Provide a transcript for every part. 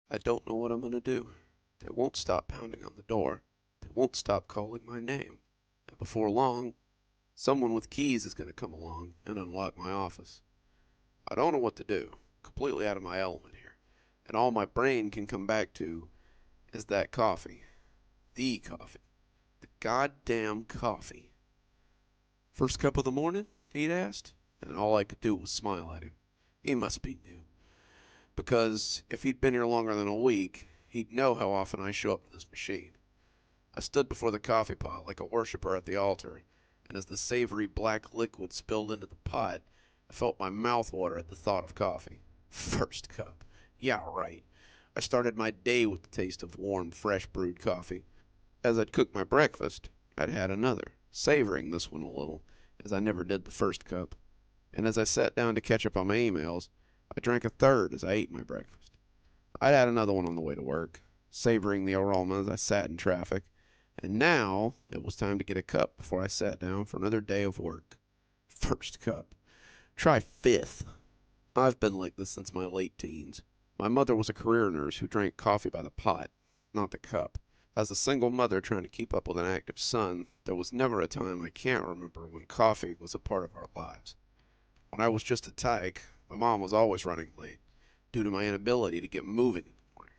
I don't know what I'm going to do. They won't stop pounding on the door. They won't stop calling my name. And before long, someone with keys is going to come along and unlock my office. I don't know what to do. Completely out of my element here. And all my brain can come back to is that coffee. The coffee. The goddamn coffee. First cup of the morning? He'd asked. And all I could do was smile at him. He must be new. Because if he'd been here longer than a week, he'd know how often I show up to this machine. I stood before the coffee pot like a worshiper at the altar, and as the savory black liquid spilled into the pot, I felt my mouth water at the thought of coffee. First cup. Yeah, right. I started my day with the taste of warm, fresh brewed coffee. As I'd cooked my breakfast, I'd had another, savoring this one a little, as I never did the first cup. And as I sat down to catch up on my emails, I drank a third as I ate my breakfast. I'd had another one on the way to work, savoring the aroma as I sat in traffic, and now it was time to get a cup before I sat down for another day of work. First cup. Try fifth. I've been like this since my late teens. My mother was a career nurse who drank coffee by the pot, not the cup. As a single mother trying to keep up with an active son, there was never a time I can't remember when coffee was a part of our lives. When I was just a tyke, my mom was always running late, due to my inability to get moving in the morning.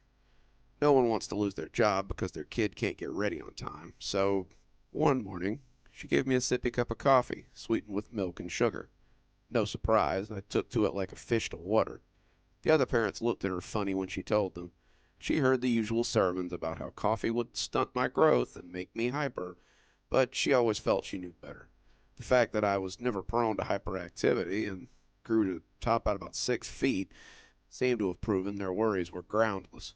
No one wants to lose their job because their kid can't get ready on time, so one morning, she gave me a sippy cup of coffee, sweetened with milk and sugar. No surprise, I took to it like a fish to water. The other parents looked at her funny when she told them. She heard the usual sermons about how coffee would stunt my growth and make me hyper, but she always felt she knew better. The fact that I was never prone to hyperactivity and grew to top out about 6 feet seemed to have proven their worries were groundless.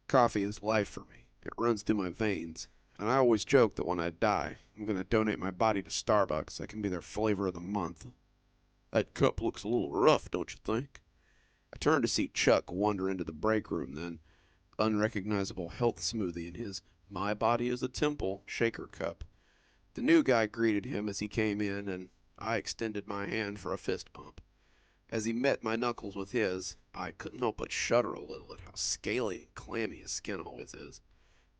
Coffee is life for me. It runs through my veins, and I always joke that when I die, I'm going to donate my body to Starbucks. I can be their flavor of the month. That cup looks a little rough, don't you think? I turned to see Chuck wander into the break room then, unrecognizable health smoothie in his My Body is a Temple shaker cup. The new guy greeted him as he came in, and I extended my hand for a fist bump. As he met my knuckles with his, I couldn't help but shudder a little at how scaly and clammy his skin always is.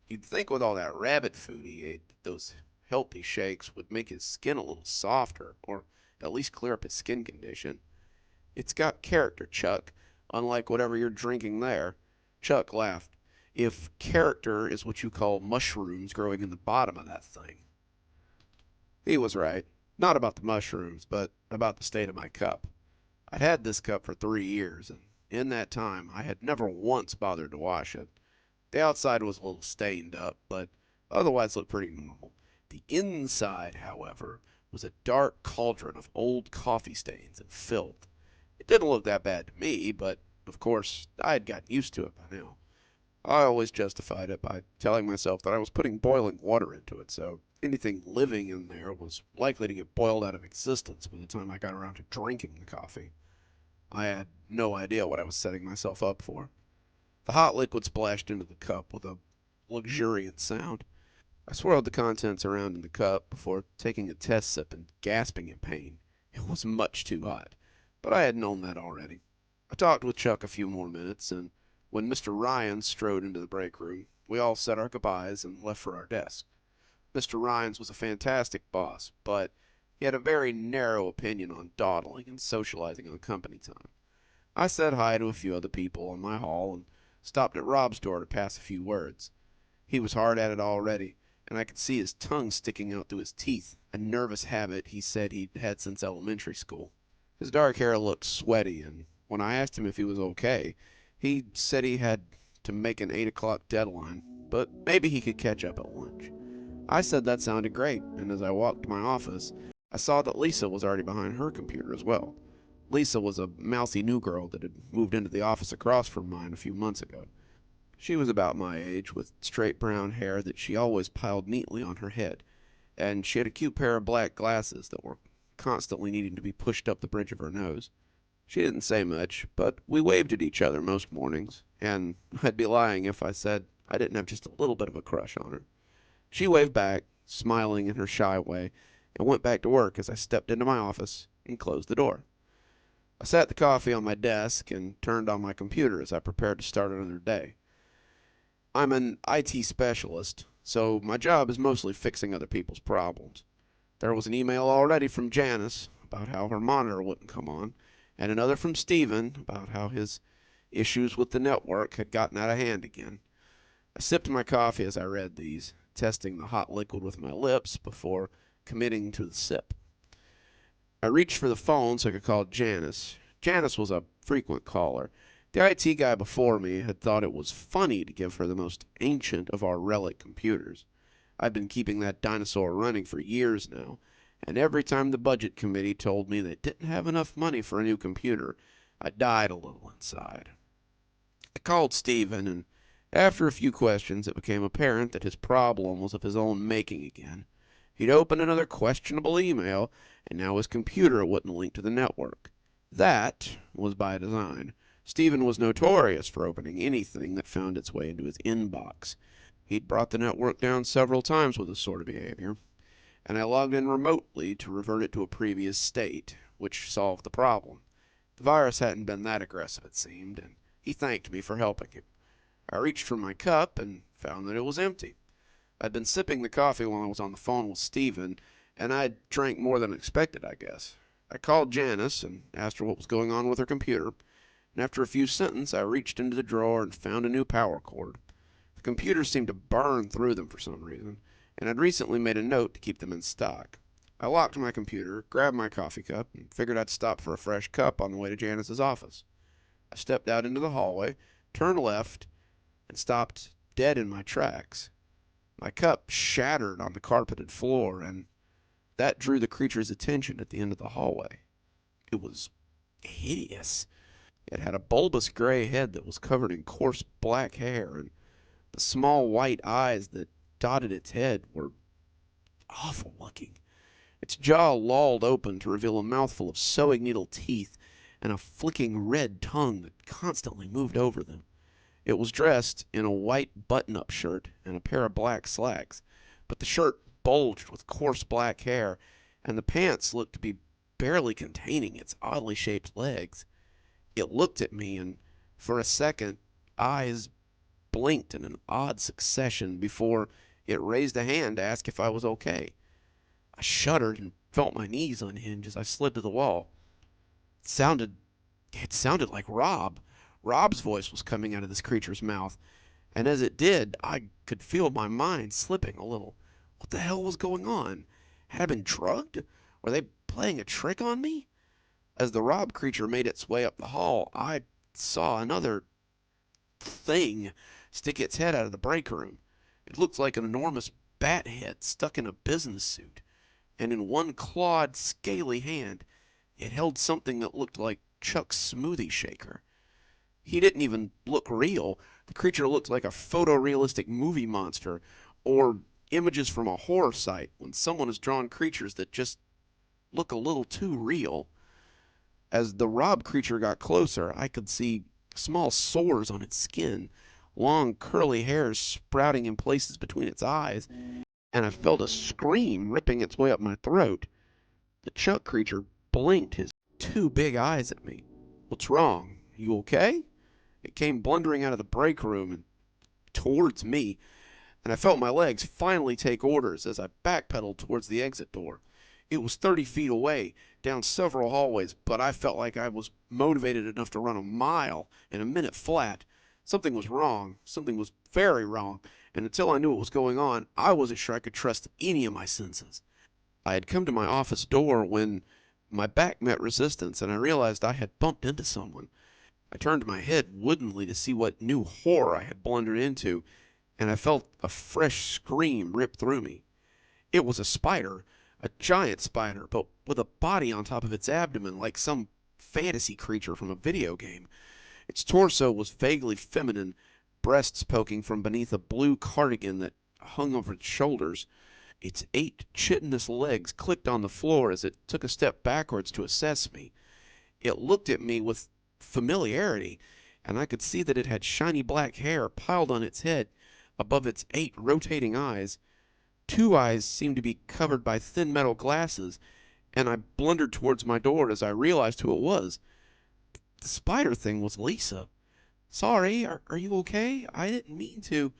You'd think with all that rabbit food he ate that those healthy shakes would make his skin a little softer, or at least clear up his skin condition. It's got character, Chuck, unlike whatever you're drinking there. Chuck laughed. If character is what you call mushrooms growing in the bottom of that thing. He was right. Not about the mushrooms, but about the state of my cup. I'd had this cup for 3 years, and in that time I had never once bothered to wash it. The outside was a little stained up, but otherwise looked pretty normal. The inside, however, was a dark cauldron of old coffee stains and filth. It didn't look that bad to me, but of course I had gotten used to it by now. I always justified it by telling myself that I was putting boiling water into it, so anything living in there was likely to get boiled out of existence by the time I got around to drinking the coffee. I had no idea what I was setting myself up for. The hot liquid splashed into the cup with a luxuriant sound. I swirled the contents around in the cup before taking a test sip and gasping in pain. It was much too hot, but I had known that already. I talked with Chuck a few more minutes, and when Mr. Ryan strode into the break room, we all said our goodbyes and left for our desks. Mr. Ryan's was a fantastic boss, but he had a very narrow opinion on dawdling and socializing on company time. I said hi to a few other people in my hall and stopped at Rob's door to pass a few words. He was hard at it already, and I could see his tongue sticking out through his teeth, a nervous habit he said he'd had since elementary school. His dark hair looked sweaty, and when I asked him if he was okay, he said he had to make an 8 o'clock deadline, but maybe he could catch up at lunch. I said that sounded great, and as I walked to my office, I saw that Lisa was already behind her computer as well. Lisa was a mousy new girl that had moved into the office across from mine a few months ago. She was about my age, with straight brown hair that she always piled neatly on her head, and she had a cute pair of black glasses that were constantly needing to be pushed up the bridge of her nose. She didn't say much, but we waved at each other most mornings, and I'd be lying if I said I didn't have just a little bit of a crush on her. She waved back, smiling in her shy way, and went back to work as I stepped into my office and closed the door. I sat the coffee on my desk and turned on my computer as I prepared to start another day. I'm an IT specialist, so my job is mostly fixing other people's problems. There was an email already from Janice about how her monitor wouldn't come on, and another from Steven about how his issues with the network had gotten out of hand again. I sipped my coffee as I read these, testing the hot liquid with my lips before committing to the sip. I reached for the phone so I could call Janice. Janice was a frequent caller. The IT guy before me had thought it was funny to give her the most ancient of our relic computers. I'd been keeping that dinosaur running for years now, and every time the budget committee told me they didn't have enough money for a new computer, I died a little inside. I called Steven, and after a few questions, it became apparent that his problem was of his own making again. He'd opened another questionable email, and now his computer wouldn't link to the network. That was by design. Steven was notorious for opening anything that found its way into his inbox. He'd brought the network down several times with this sort of behavior, and I logged in remotely to revert it to a previous state, which solved the problem. The virus hadn't been that aggressive, it seemed, and he thanked me for helping him. I reached for my cup and found that it was empty. I'd been sipping the coffee while I was on the phone with Steven, and I'd drank more than expected, I guess. I called Janice and asked her what was going on with her computer, and after a few sentences I reached into the drawer and found a new power cord. The computers seemed to burn through them for some reason, and I'd recently made a note to keep them in stock. I locked my computer, grabbed my coffee cup, and figured I'd stop for a fresh cup on the way to Janice's office. I stepped out into the hallway, turned left, and stopped dead in my tracks. My cup shattered on the carpeted floor, and that drew the creature's attention at the end of the hallway. It was hideous. It had a bulbous gray head that was covered in coarse black hair, and the small white eyes that dotted its head were awful looking. Its jaw lolled open to reveal a mouthful of sewing needle teeth and a flicking red tongue that constantly moved over them. It was dressed in a white button-up shirt and a pair of black slacks, but the shirt bulged with coarse black hair, and the pants looked to be barely containing its oddly shaped legs. It looked at me, and for a second, eyes blinked in an odd succession before it raised a hand to ask if I was okay. I shuddered and felt my knees unhinge as I slid to the wall. It sounded it sounded like Rob. Rob's voice was coming out of this creature's mouth, and as it did, I could feel my mind slipping a little. What the hell was going on? Had I been drugged? Were they playing a trick on me? As the Rob creature made its way up the hall, I saw another thing stick its head out of the break room. It looked like an enormous bat head stuck in a business suit, and in one clawed, scaly hand, it held something that looked like Chuck's smoothie shaker. He didn't even look real. The creature looked like a photorealistic movie monster, or images from a horror site when someone has drawn creatures that just look a little too real. As the Rob creature got closer, I could see small sores on its skin, long curly hairs sprouting in places between its eyes, and I felt a scream ripping its way up my throat. The Chuck creature blinked his two big eyes at me. "What's wrong? You okay?" It came blundering out of the break room and towards me, and I felt my legs finally take orders as I backpedaled towards the exit door. It was 30 feet away, down several hallways, but I felt like I was motivated enough to run a mile in a minute flat. Something was wrong. Something was very wrong, and until I knew what was going on, I wasn't sure I could trust any of my senses. I had come to my office door when my back met resistance, and I realized I had bumped into someone. I turned my head woodenly to see what new horror I had blundered into, and I felt a fresh scream rip through me. It was a spider, a giant spider, but with a body on top of its abdomen like some fantasy creature from a video game. Its torso was vaguely feminine, breasts poking from beneath a blue cardigan that hung over its shoulders. Its 8 chitinous legs clicked on the floor as it took a step backwards to assess me. It looked at me with familiarity, and I could see that it had shiny black hair piled on its head above its 8 rotating eyes. 2 eyes seemed to be covered by thin metal glasses, and I blundered towards my door as I realized who it was. The spider thing was Lisa. Sorry, are you okay? I didn't mean to.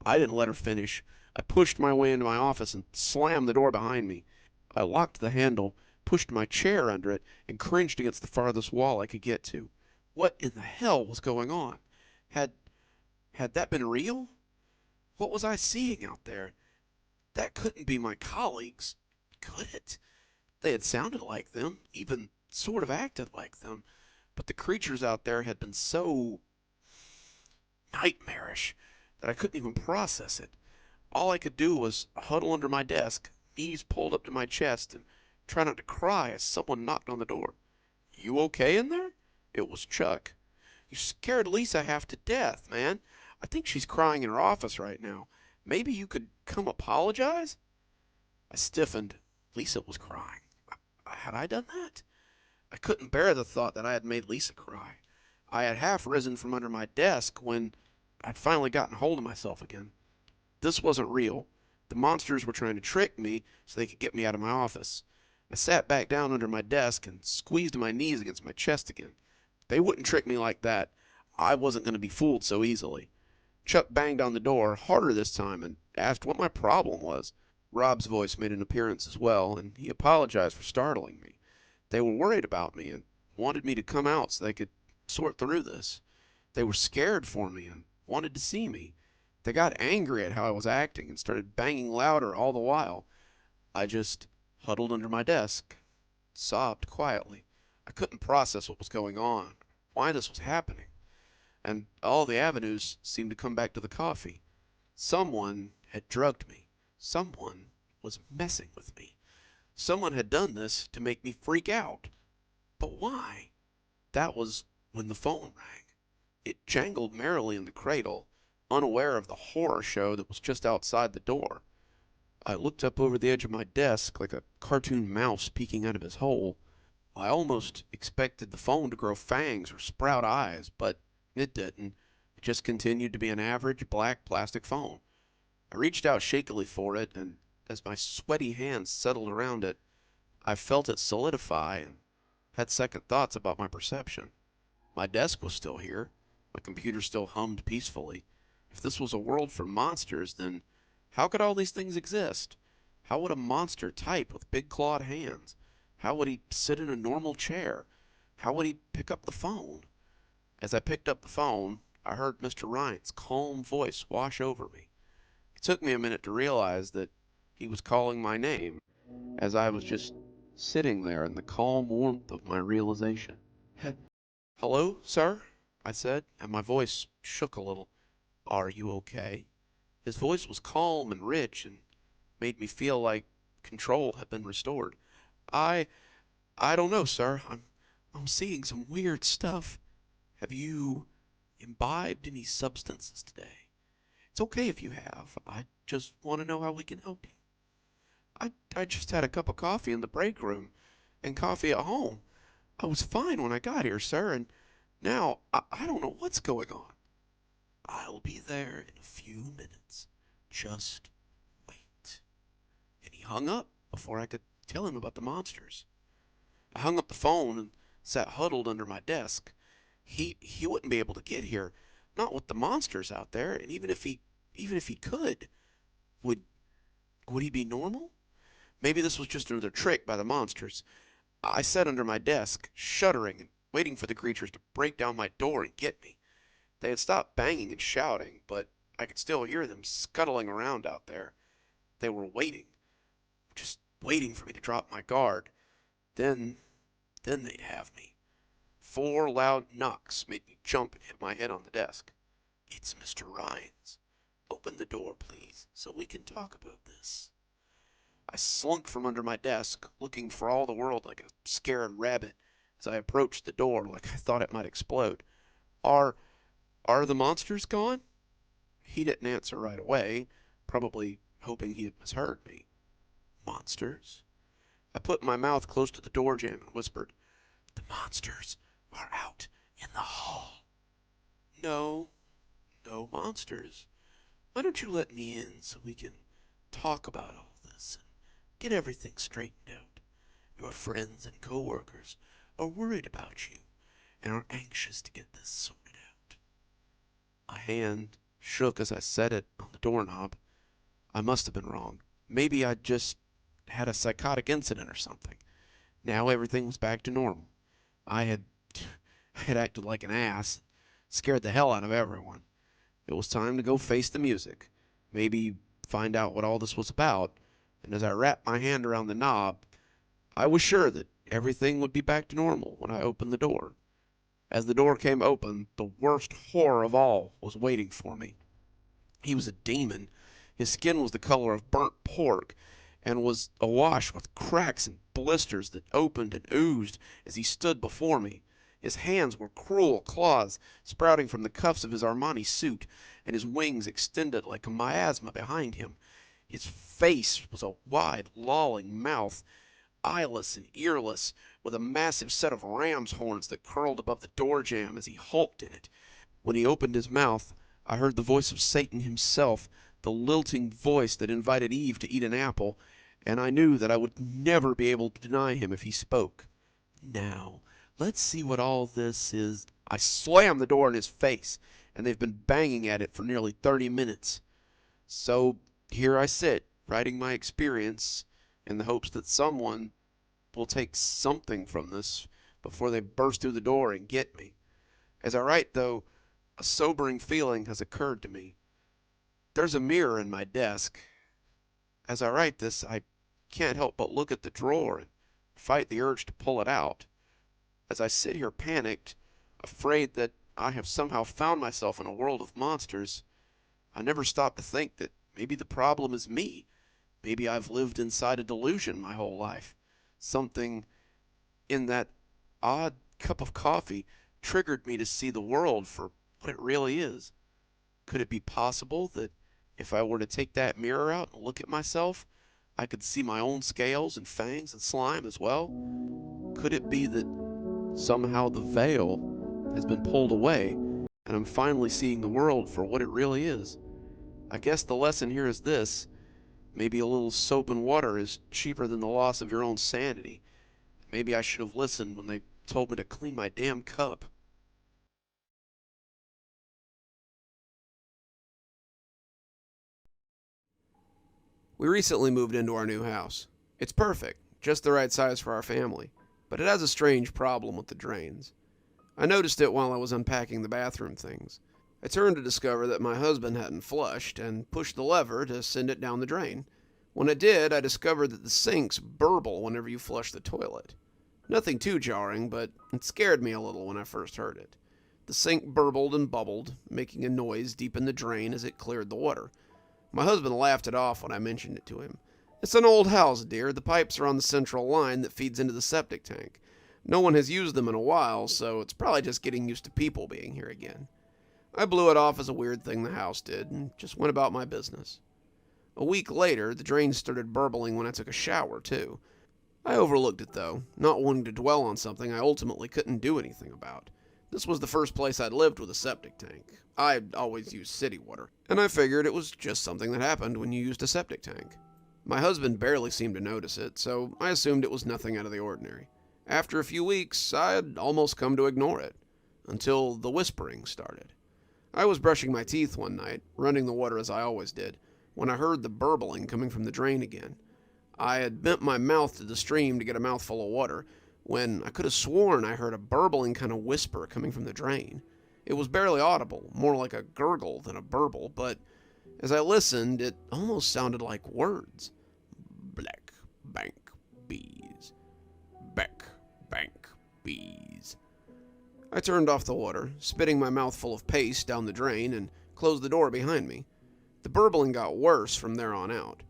I didn't let her finish. I pushed my way into my office and slammed the door behind me. I locked the handle, pushed my chair under it, and cringed against the farthest wall I could get to. What in the hell was going on? Had had that been real? What was I seeing out there? That couldn't be my colleagues, could it? They had sounded like them, even sort of acted like them, but the creatures out there had been so nightmarish that I couldn't even process it. All I could do was huddle under my desk, knees pulled up to my chest, and try not to cry as someone knocked on the door. You okay in there? It was Chuck. You scared Lisa half to death, man. I think she's crying in her office right now. Maybe you could come apologize? I stiffened. Lisa was crying. Had I done that? I couldn't bear the thought that I had made Lisa cry. I had half risen from under my desk when I'd finally gotten hold of myself again. This wasn't real. The monsters were trying to trick me so they could get me out of my office. I sat back down under my desk and squeezed my knees against my chest again. They wouldn't trick me like that. I wasn't going to be fooled so easily. Chuck banged on the door, harder this time, and asked what my problem was. Rob's voice made an appearance as well, and he apologized for startling me. They were worried about me and wanted me to come out so they could sort through this. They were scared for me and wanted to see me. They got angry at how I was acting and started banging louder all the while. I just huddled under my desk, sobbed quietly. I couldn't process what was going on, why this was happening, and all the avenues seemed to come back to the coffee. Someone had drugged me. Someone was messing with me. Someone had done this to make me freak out. But why? That was when the phone rang. It jangled merrily in the cradle, unaware of the horror show that was just outside the door. I looked up over the edge of my desk like a cartoon mouse peeking out of his hole. I almost expected the phone to grow fangs or sprout eyes, but it didn't. It just continued to be an average black plastic phone. I reached out shakily for it, and as my sweaty hands settled around it, I felt it solidify and had second thoughts about my perception. My desk was still here. My computer still hummed peacefully. If this was a world for monsters, then how could all these things exist? How would a monster type with big clawed hands? How would he sit in a normal chair? How would he pick up the phone? As I picked up the phone, I heard Mr. Ryan's calm voice wash over me. It took me a minute to realize that he was calling my name as I was just sitting there in the calm warmth of my realization. Hello, sir? I said, and my voice shook a little. Are you okay? His voice was calm and rich and made me feel like control had been restored. I I don't know, sir. I'm seeing some weird stuff. Have you imbibed any substances today? It's okay if you have. I just want to know how we can help you. I just had a cup of coffee in the break room and coffee at home. I was fine when I got here, sir, and now I don't know what's going on. I'll be there in a few minutes. Just wait. And he hung up before I could tell him about the monsters. I hung up the phone and sat huddled under my desk. He wouldn't be able to get here, not with the monsters out there, and even if he could, would would he be normal? Maybe this was just another trick by the monsters. I sat under my desk, shuddering and waiting for the creatures to break down my door and get me. They had stopped banging and shouting, but I could still hear them scuttling around out there. They were waiting, just waiting for me to drop my guard. Then, then they'd have me. 4 loud knocks made me jump and hit my head on the desk. It's Mr. Ryan's. Open the door, please, so we can talk about this. I slunk from under my desk, looking for all the world like a scared rabbit as I approached the door like I thought it might explode. Are are the monsters gone? He didn't answer right away, probably hoping he had misheard me. Monsters? I put my mouth close to the door jamb and whispered, The monsters are out in the hall. No, no monsters. Why don't you let me in so we can talk about all this and get everything straightened out? Your friends and coworkers are worried about you, and are anxious to get this sorted out. My hand shook as I set it on the doorknob. I must have been wrong. Maybe I'd just had a psychotic incident or something. Now everything was back to normal. I had I had acted like an ass, scared the hell out of everyone. It was time to go face the music, maybe find out what all this was about, and as I wrapped my hand around the knob, I was sure that everything would be back to normal when I opened the door. As the door came open, the worst horror of all was waiting for me. He was a demon. His skin was the color of burnt pork, and was awash with cracks and blisters that opened and oozed as he stood before me. His hands were cruel claws sprouting from the cuffs of his Armani suit, and his wings extended like a miasma behind him. His face was a wide, lolling mouth, eyeless and earless, with a massive set of ram's horns that curled above the door jamb as he hulked in it. When he opened his mouth, I heard the voice of Satan himself, the lilting voice that invited Eve to eat an apple, and I knew that I would never be able to deny him if he spoke. Now, let's see what all this is. I slammed the door in his face, and they've been banging at it for nearly 30 minutes. So here I sit, writing my experience in the hopes that someone will take something from this before they burst through the door and get me. As I write, though, a sobering feeling has occurred to me. There's a mirror in my desk. As I write this, I can't help but look at the drawer and fight the urge to pull it out. As I sit here panicked, afraid that I have somehow found myself in a world of monsters, I never stop to think that maybe the problem is me. Maybe I've lived inside a delusion my whole life. Something in that odd cup of coffee triggered me to see the world for what it really is. Could it be possible that if I were to take that mirror out and look at myself, I could see my own scales and fangs and slime as well? Could it be that somehow the veil has been pulled away and I'm finally seeing the world for what it really is? I guess the lesson here is this. Maybe a little soap and water is cheaper than the loss of your own sanity. Maybe I should have listened when they told me to clean my damn cup. We recently moved into our new house. It's perfect, just the right size for our family, but it has a strange problem with the drains. I noticed it while I was unpacking the bathroom things. I turned to discover that my husband hadn't flushed and pushed the lever to send it down the drain. When it did, I discovered that the sinks burble whenever you flush the toilet. Nothing too jarring, but it scared me a little when I first heard it. The sink burbled and bubbled, making a noise deep in the drain as it cleared the water. My husband laughed it off when I mentioned it to him. "It's an old house, dear. The pipes are on the central line that feeds into the septic tank. No one has used them in a while, so it's probably just getting used to people being here again." I blew it off as a weird thing the house did and just went about my business. A week later, the drain started burbling when I took a shower, too. I overlooked it, though, not wanting to dwell on something I ultimately couldn't do anything about. This was the first place I'd lived with a septic tank. I'd always used city water, and I figured it was just something that happened when you used a septic tank. My husband barely seemed to notice it, so I assumed it was nothing out of the ordinary. After a few weeks, I'd almost come to ignore it, until the whispering started. I was brushing my teeth one night, running the water as I always did, when I heard the burbling coming from the drain again. I had bent my mouth to the stream to get a mouthful of water, when I could have sworn I heard a burbling kind of whisper coming from the drain. It was barely audible, more like a gurgle than a burble, but as I listened, it almost sounded like words. Black bank bees. Back bank bees. I turned off the water, spitting my mouth full of paste down the drain, and closed the door behind me. The burbling got worse from there on out.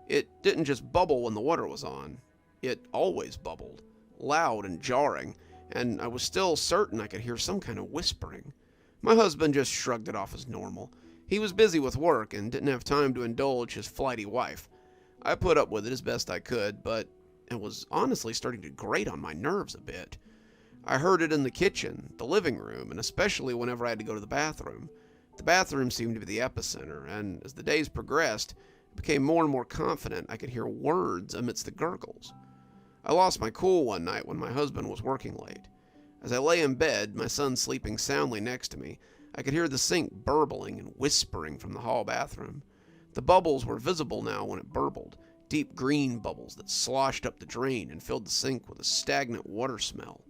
It didn't just bubble when the water was on. It always bubbled, loud and jarring, and I was still certain I could hear some kind of whispering. My husband just shrugged it off as normal. He was busy with work and didn't have time to indulge his flighty wife. I put up with it as best I could, but it was honestly starting to grate on my nerves a bit. I heard it in the kitchen, the living room, and especially whenever I had to go to the bathroom. The bathroom seemed to be the epicenter, and as the days progressed, I became more and more confident I could hear words amidst the gurgles. I lost my cool one night when my husband was working late. As I lay in bed, my son sleeping soundly next to me, I could hear the sink burbling and whispering from the hall bathroom. The bubbles were visible now when it burbled, deep green bubbles that sloshed up the drain and filled the sink with a stagnant water smell.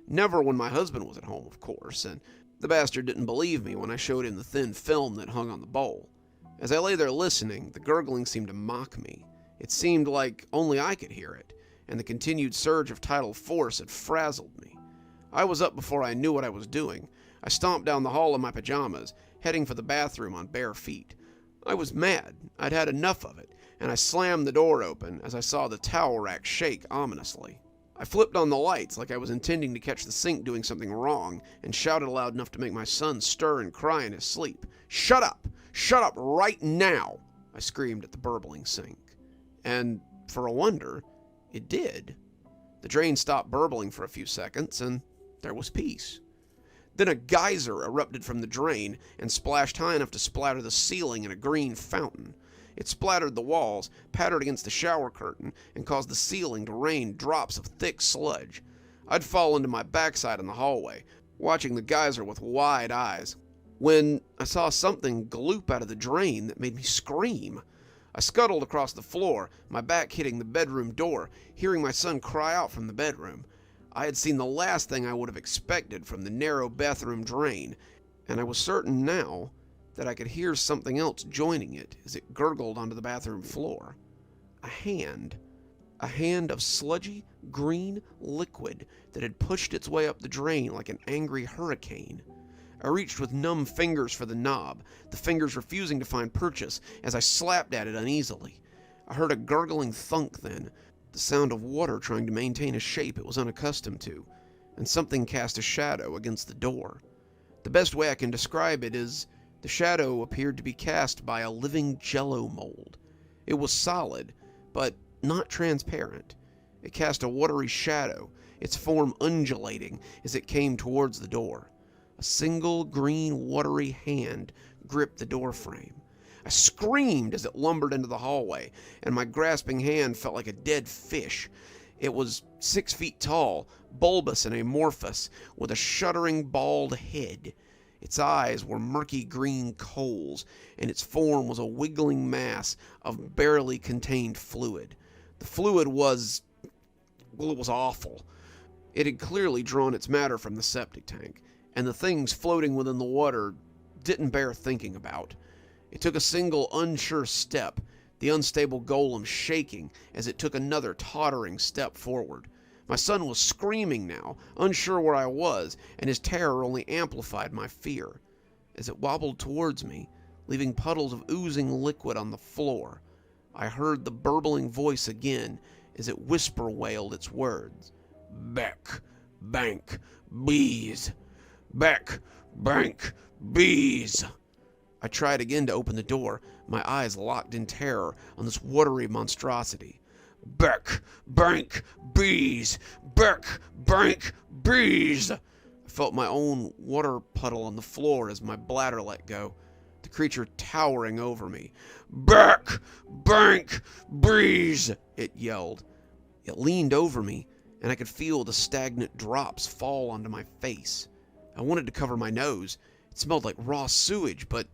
Never when my husband was at home, of course, and the bastard didn't believe me when I showed him the thin film that hung on the bowl. As I lay there listening, the gurgling seemed to mock me. It seemed like only I could hear it, and the continued surge of tidal force had frazzled me. I was up before I knew what I was doing. I stomped down the hall in my pajamas, heading for the bathroom on bare feet. I was mad. I'd had enough of it, and I slammed the door open as I saw the towel rack shake ominously. I flipped on the lights like I was intending to catch the sink doing something wrong, and shouted loud enough to make my son stir and cry in his sleep. "Shut up! Shut up right now!" I screamed at the burbling sink. And, for a wonder, it did. The drain stopped burbling for a few seconds, and there was peace. Then a geyser erupted from the drain and splashed high enough to splatter the ceiling in a green fountain. It splattered the walls, pattered against the shower curtain, and caused the ceiling to rain drops of thick sludge. I'd fallen to my backside in the hallway, watching the geyser with wide eyes, when I saw something gloop out of the drain that made me scream. I scuttled across the floor, my back hitting the bedroom door, hearing my son cry out from the bedroom. I had seen the last thing I would have expected from the narrow bathroom drain, and I was certain now that I could hear something else joining it as it gurgled onto the bathroom floor. A hand of sludgy, green liquid that had pushed its way up the drain like an angry hurricane. I reached with numb fingers for the knob, the fingers refusing to find purchase as I slapped at it uneasily. I heard a gurgling thunk then, the sound of water trying to maintain a shape it was unaccustomed to, and something cast a shadow against the door. The best way I can describe it is the shadow appeared to be cast by a living jello mold. It was solid, but not transparent. It cast a watery shadow, its form undulating as it came towards the door. A single green watery hand gripped the doorframe. I screamed as it lumbered into the hallway, and my grasping hand felt like a dead fish. It was 6 feet tall, bulbous and amorphous, with a shuddering bald head. Its eyes were murky green coals, and its form was a wiggling mass of barely contained fluid. The fluid was, well, it was awful. It had clearly drawn its matter from the septic tank, and the things floating within the water didn't bear thinking about. It took a single unsure step, the unstable golem shaking as it took another tottering step forward. My son was screaming now, unsure where I was, and his terror only amplified my fear. As it wobbled towards me, leaving puddles of oozing liquid on the floor, I heard the burbling voice again as it whisper wailed its words. "Beck, bank, bees. Beck, bank, bees." I tried again to open the door, my eyes locked in terror on this watery monstrosity. "Beck, bank, bees. Beck, bank, bees." I felt my own water puddle on the floor as my bladder let go, the creature towering over me. "Beck, bank, bees," it yelled. It leaned over me, and I could feel the stagnant drops fall onto my face. I wanted to cover my nose. It smelled like raw sewage, but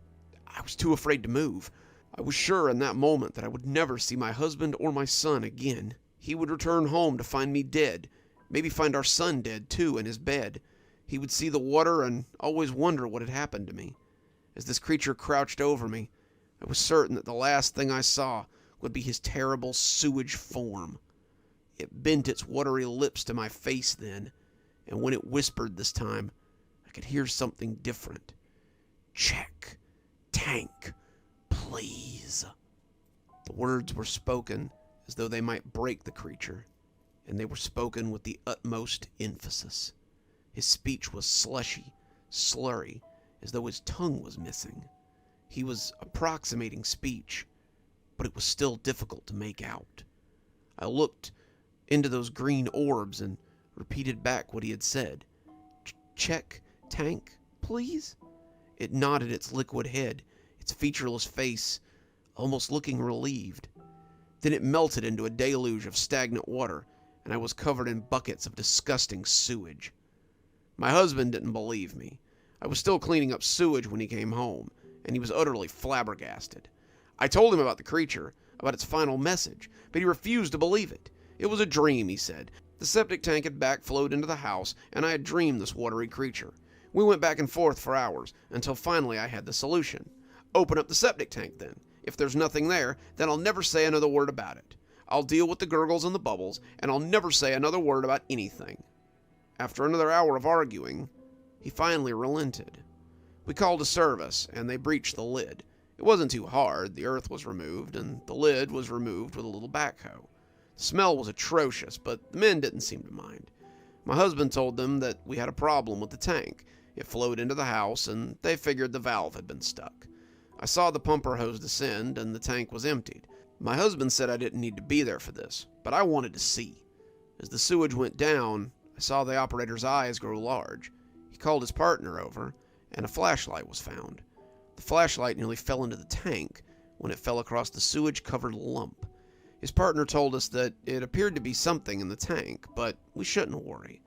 I was too afraid to move. I was sure in that moment that I would never see my husband or my son again. He would return home to find me dead, maybe find our son dead too in his bed. He would see the water and always wonder what had happened to me. As this creature crouched over me, I was certain that the last thing I saw would be his terrible sewage form. It bent its watery lips to my face then, and when it whispered this time, I could hear something different. "Check. Tank. Please." The words were spoken as though they might break the creature, and they were spoken with the utmost emphasis. His speech was slushy, slurry, as though his tongue was missing. He was approximating speech, but it was still difficult to make out. I looked into those green orbs and repeated back what he had said. "Check, tank, please?" It nodded its liquid head, its featureless face almost looking relieved. Then it melted into a deluge of stagnant water, and I was covered in buckets of disgusting sewage. My husband didn't believe me. I was still cleaning up sewage when he came home, and he was utterly flabbergasted. I told him about the creature, about its final message, but he refused to believe it. It was a dream, he said. The septic tank had backflowed into the house, and I had dreamed this watery creature. We went back and forth for hours, until finally I had the solution. Open up the septic tank, then. If there's nothing there, then I'll never say another word about it. I'll deal with the gurgles and the bubbles, and I'll never say another word about anything. After another hour of arguing, he finally relented. We called a service, and they breached the lid. It wasn't too hard. The earth was removed, and the lid was removed with a little backhoe. The smell was atrocious, but the men didn't seem to mind. My husband told them that we had a problem with the tank. It flowed into the house, and they figured the valve had been stuck. I saw the pumper hose descend, and the tank was emptied. My husband said I didn't need to be there for this, but I wanted to see. As the sewage went down, I saw the operator's eyes grow large. He called his partner over, and a flashlight was found. The flashlight nearly fell into the tank when it fell across the sewage-covered lump. His partner told us that it appeared to be something in the tank, but we shouldn't worry.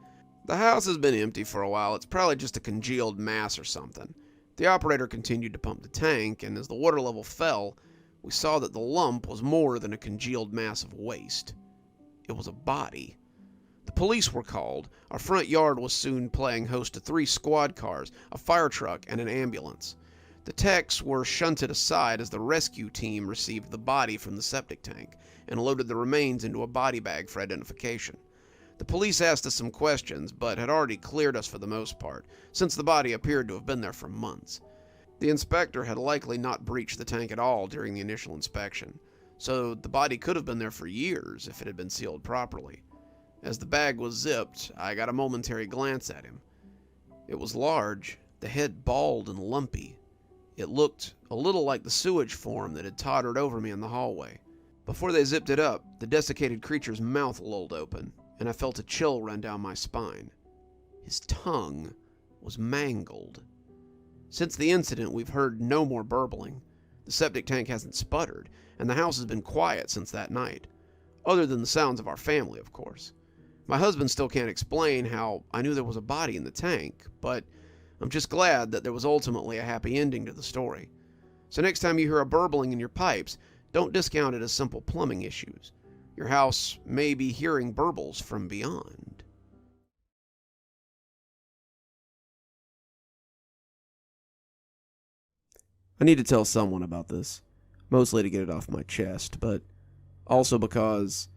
The house has been empty for a while. It's probably just a congealed mass or something. The operator continued to pump the tank, and as the water level fell, we saw that the lump was more than a congealed mass of waste. It was a body. The police were called. Our front yard was soon playing host to 3 squad cars, a fire truck, and an ambulance. The techs were shunted aside as the rescue team received the body from the septic tank and loaded the remains into a body bag for identification. The police asked us some questions, but had already cleared us for the most part, since the body appeared to have been there for months. The inspector had likely not breached the tank at all during the initial inspection, so the body could have been there for years if it had been sealed properly. As the bag was zipped, I got a momentary glance at him. It was large, the head bald and lumpy. It looked a little like the sewage form that had tottered over me in the hallway. Before they zipped it up, the desiccated creature's mouth lolled open, and I felt a chill run down my spine. His tongue was mangled. Since the incident, we've heard no more burbling. The septic tank hasn't sputtered, and the house has been quiet since that night. Other than the sounds of our family, of course. My husband still can't explain how I knew there was a body in the tank, but I'm just glad that there was ultimately a happy ending to the story. So next time you hear a burbling in your pipes, don't discount it as simple plumbing issues. Your house may be hearing burbles from beyond. I need to tell someone about this, mostly to get it off my chest, but also because,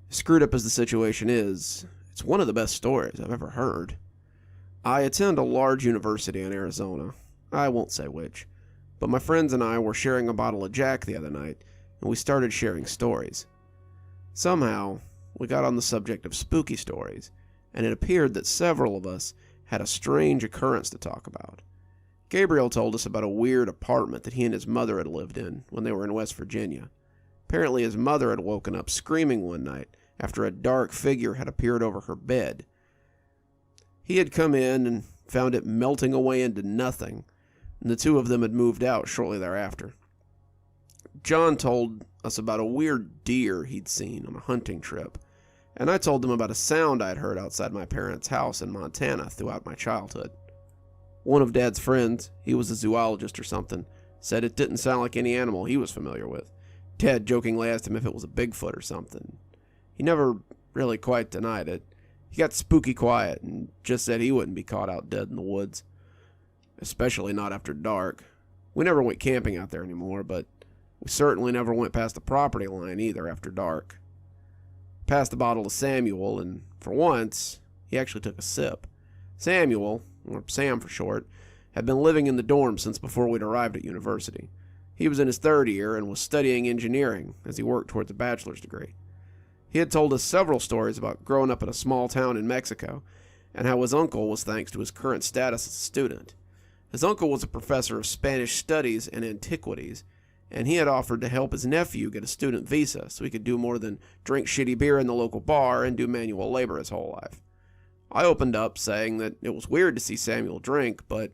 screwed up as the situation is, it's one of the best stories I've ever heard. I attend a large university in Arizona. I won't say which, but my friends and I were sharing a bottle of Jack the other night, and we started sharing stories. Somehow, we got on the subject of spooky stories, and it appeared that several of us had a strange occurrence to talk about. Gabriel told us about a weird apartment that he and his mother had lived in when they were in West Virginia. Apparently his mother had woken up screaming one night after a dark figure had appeared over her bed. He had come in and found it melting away into nothing, and the two of them had moved out shortly thereafter. John told us about a weird deer he'd seen on a hunting trip, and I told them about a sound I'd heard outside my parents' house in Montana throughout my childhood. One of Dad's friends, he was a zoologist or something, said it didn't sound like any animal he was familiar with. Dad jokingly asked him if it was a Bigfoot or something. He never really quite denied it. He got spooky quiet and just said he wouldn't be caught out dead in the woods, especially not after dark. We never went camping out there anymore, but we certainly never went past the property line either after dark. Passed the bottle to Samuel, and for once, he actually took a sip. Samuel, or Sam for short, had been living in the dorm since before we'd arrived at university. He was in his 3rd year and was studying engineering as he worked towards a bachelor's degree. He had told us several stories about growing up in a small town in Mexico and how his uncle was thanks to his current status as a student. His uncle was a professor of Spanish studies and antiquities, and he had offered to help his nephew get a student visa so he could do more than drink shitty beer in the local bar and do manual labor his whole life. I opened up saying that it was weird to see Samuel drink, but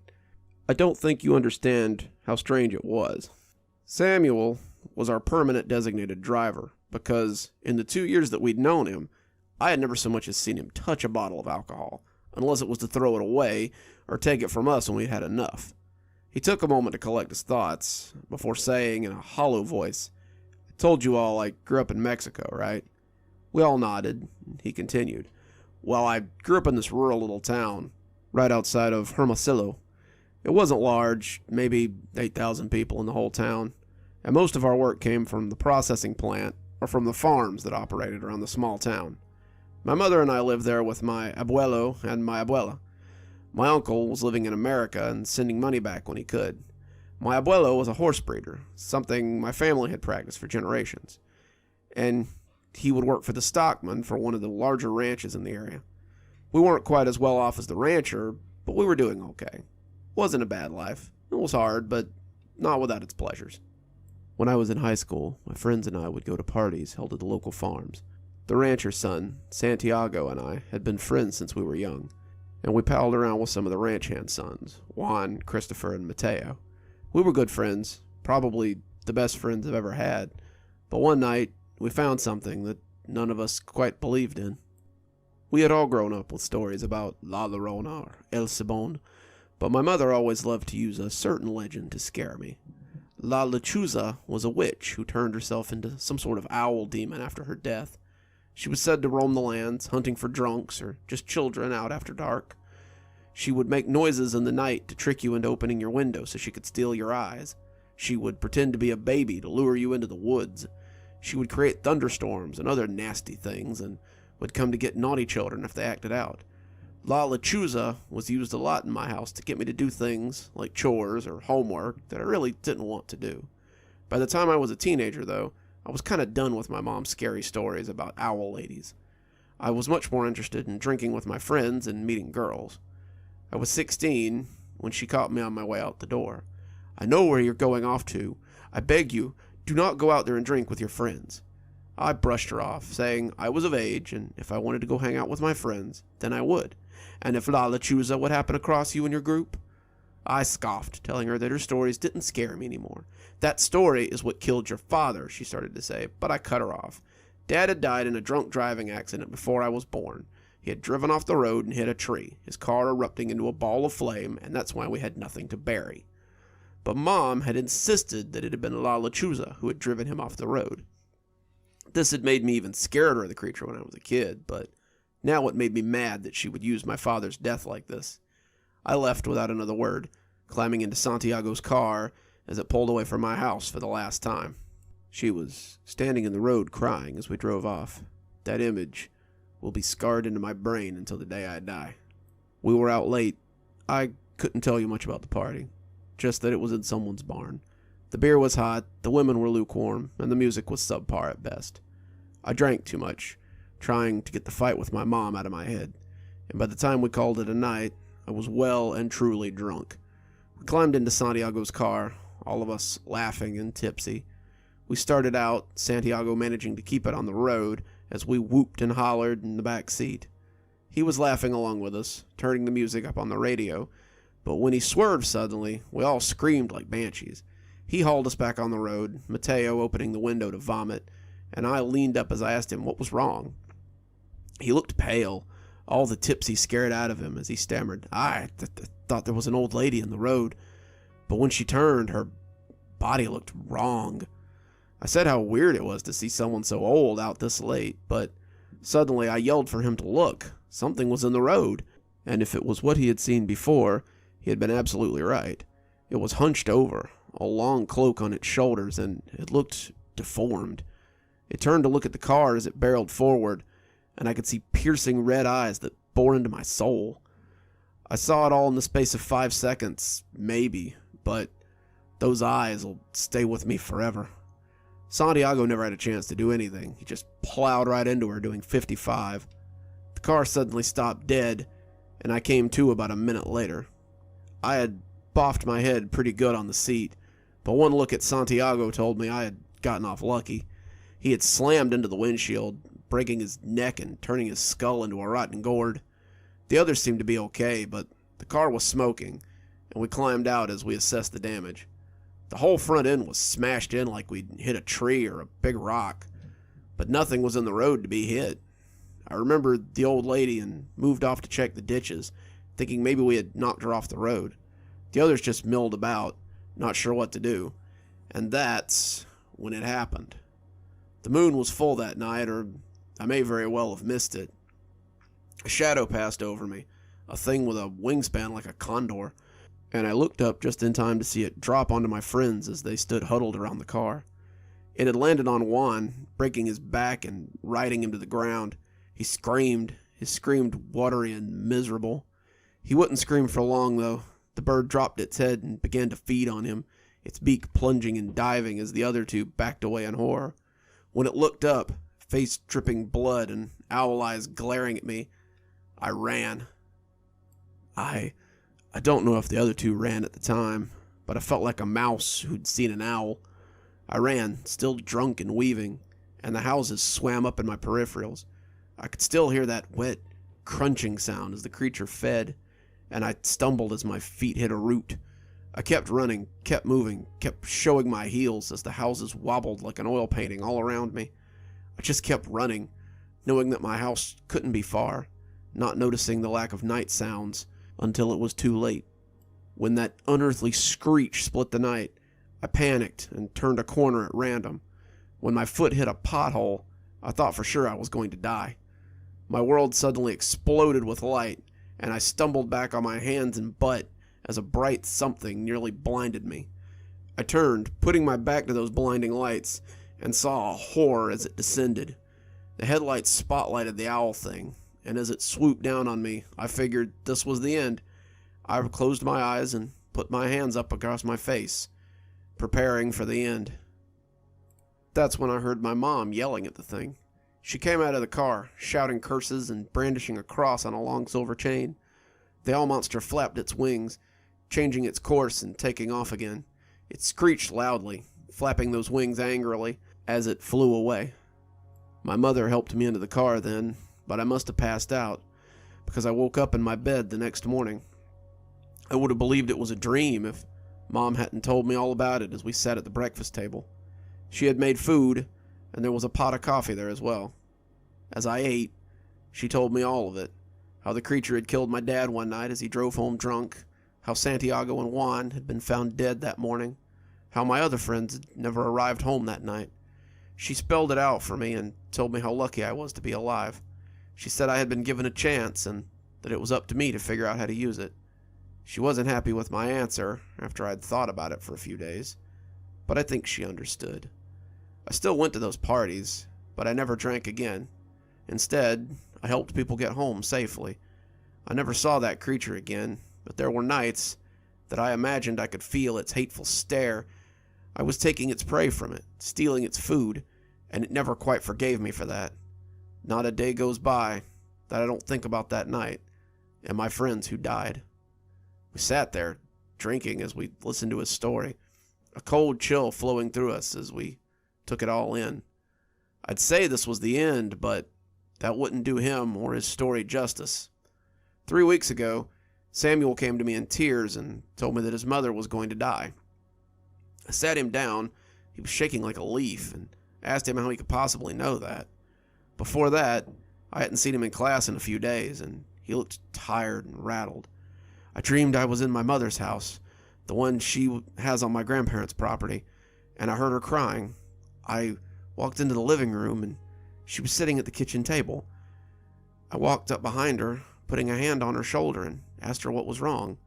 I don't think you understand how strange it was. Samuel was our permanent designated driver because in the 2 years that we'd known him, I had never so much as seen him touch a bottle of alcohol, unless it was to throw it away or take it from us when we had enough. He took a moment to collect his thoughts before saying in a hollow voice, "I told you all I grew up in Mexico, right?" We all nodded. He continued, "Well, I grew up in this rural little town right outside of Hermosillo. It wasn't large, maybe 8,000 people in the whole town, and most of our work came from the processing plant or from the farms that operated around the small town. My mother and I lived there with my abuelo and my abuela. My uncle was living in America and sending money back when he could. My abuelo was a horse breeder, something my family had practiced for generations, and he would work for the stockman for one of the larger ranches in the area. We weren't quite as well off as the rancher, but we were doing okay. Wasn't a bad life. It was hard, but not without its pleasures. When I was in high school, my friends and I would go to parties held at the local farms. The rancher's son, Santiago, and I had been friends since we were young, and we palled around with some of the ranch hand sons, Juan, Christopher, and Mateo. We were good friends, probably the best friends I've ever had, but one night we found something that none of us quite believed in. We had all grown up with stories about La Llorona or El Cibon, but my mother always loved to use a certain legend to scare me. La Lechuza was a witch who turned herself into some sort of owl demon after her death. She was said to roam the lands, hunting for drunks or just children out after dark. She would make noises in the night to trick you into opening your window so she could steal your eyes. She would pretend to be a baby to lure you into the woods. She would create thunderstorms and other nasty things and would come to get naughty children if they acted out. La Lechuza was used a lot in my house to get me to do things like chores or homework that I really didn't want to do. By the time I was a teenager, though, I was kind of done with my mom's scary stories about owl ladies. I was much more interested in drinking with my friends and meeting girls. I was 16 when she caught me on my way out the door. "I know where you're going off to. I beg you, do not go out there and drink with your friends." I brushed her off, saying I was of age, and if I wanted to go hang out with my friends, then I would. And if La Lechuza would happen across you in your group? I scoffed, telling her that her stories didn't scare me anymore. "That story is what killed your father," she started to say, but I cut her off. Dad had died in a drunk driving accident before I was born. He had driven off the road and hit a tree, his car erupting into a ball of flame, and that's why we had nothing to bury. But Mom had insisted that it had been La Lechuza who had driven him off the road. This had made me even scareder of the creature when I was a kid, but now it made me mad that she would use my father's death like this. I left without another word, climbing into Santiago's car as it pulled away from my house for the last time. She was standing in the road crying as we drove off. That image will be scarred into my brain until the day I die. We were out late. I couldn't tell you much about the party, just that it was in someone's barn. The beer was hot, the women were lukewarm, and the music was subpar at best. I drank too much, trying to get the fight with my mom out of my head, and by the time we called it a night, I was well and truly drunk. We climbed into Santiago's car, all of us laughing and tipsy. We started out, Santiago managing to keep it on the road as we whooped and hollered in the back seat. He was laughing along with us, turning the music up on the radio, but when he swerved suddenly, we all screamed like banshees. He hauled us back on the road, Mateo opening the window to vomit, and I leaned up as I asked him what was wrong. He looked pale, all the tipsy scared out of him as he stammered, "I thought there was an old lady in the road, but when she turned, her body looked wrong." I said how weird it was to see someone so old out this late, but suddenly I yelled for him to look. Something was in the road, and if it was what he had seen before, he had been absolutely right. It was hunched over, a long cloak on its shoulders, and it looked deformed. It turned to look at the car as it barreled forward, and I could see piercing red eyes that bore into my soul. I saw it all in the space of 5 seconds, maybe, but those eyes will stay with me forever. Santiago never had a chance to do anything. He just plowed right into her, doing 55. The car suddenly stopped dead, and I came to about a minute later. I had boffed my head pretty good on the seat, but one look at Santiago told me I had gotten off lucky. He had slammed into the windshield, breaking his neck and turning his skull into a rotten gourd. The others seemed to be okay, but the car was smoking, and we climbed out as we assessed the damage. The whole front end was smashed in like we'd hit a tree or a big rock, but nothing was in the road to be hit. I remembered the old lady and moved off to check the ditches, thinking maybe we had knocked her off the road. The others just milled about, not sure what to do. And that's when it happened. The moon was full that night, or I may very well have missed it. A shadow passed over me, a thing with a wingspan like a condor, and I looked up just in time to see it drop onto my friends as they stood huddled around the car. It had landed on Juan, breaking his back and riding him to the ground. He screamed, his scream watery and miserable. He wouldn't scream for long, though. The bird dropped its head and began to feed on him, its beak plunging and diving as the other two backed away in horror. When it looked up, face dripping blood and owl eyes glaring at me, I ran. I don't know if the other two ran at the time, but I felt like a mouse who'd seen an owl. I ran, still drunk and weaving, and the houses swam up in my peripherals. I could still hear that wet, crunching sound as the creature fed, and I stumbled as my feet hit a root. I kept running, kept moving, kept showing my heels as the houses wobbled like an oil painting all around me. I just kept running, knowing that my house couldn't be far, not noticing the lack of night sounds until it was too late. When that unearthly screech split the night, I panicked and turned a corner at random. When my foot hit a pothole, I thought for sure I was going to die. My world suddenly exploded with light, and I stumbled back on my hands and butt as a bright something nearly blinded me. I turned, putting my back to those blinding lights, and saw a horror as it descended. The headlights spotlighted the owl thing, and as it swooped down on me, I figured this was the end. I closed my eyes and put my hands up across my face, preparing for the end. That's when I heard my mom yelling at the thing. She came out of the car, shouting curses and brandishing a cross on a long silver chain. The owl monster flapped its wings, changing its course and taking off again. It screeched loudly, flapping those wings angrily as it flew away. My mother helped me into the car then, but I must have passed out, because I woke up in my bed the next morning. I would have believed it was a dream if Mom hadn't told me all about it as we sat at the breakfast table. She had made food, and there was a pot of coffee there as well. As I ate, she told me all of it. How the creature had killed my dad one night as he drove home drunk, how Santiago and Juan had been found dead that morning, how my other friends had never arrived home that night. She spelled it out for me and told me how lucky I was to be alive. She said I had been given a chance and that it was up to me to figure out how to use it. She wasn't happy with my answer after I'd thought about it for a few days, but I think she understood. I still went to those parties, but I never drank again. Instead, I helped people get home safely. I never saw that creature again, but there were nights that I imagined I could feel its hateful stare. I was taking its prey from it, stealing its food, and it never quite forgave me for that. Not a day goes by that I don't think about that night and my friends who died. We sat there, drinking as we listened to his story, a cold chill flowing through us as we took it all in. I'd say this was the end, but that wouldn't do him or his story justice. 3 weeks ago, Samuel came to me in tears and told me that his mother was going to die. I sat him down. He was shaking like a leaf, and asked him how he could possibly know that. Before that, I hadn't seen him in class in a few days, and he looked tired and rattled. I dreamed I was in my mother's house, the one she has on my grandparents' property, and I heard her crying. I walked into the living room, and she was sitting at the kitchen table. I walked up behind her, putting a hand on her shoulder, and asked her what was wrong.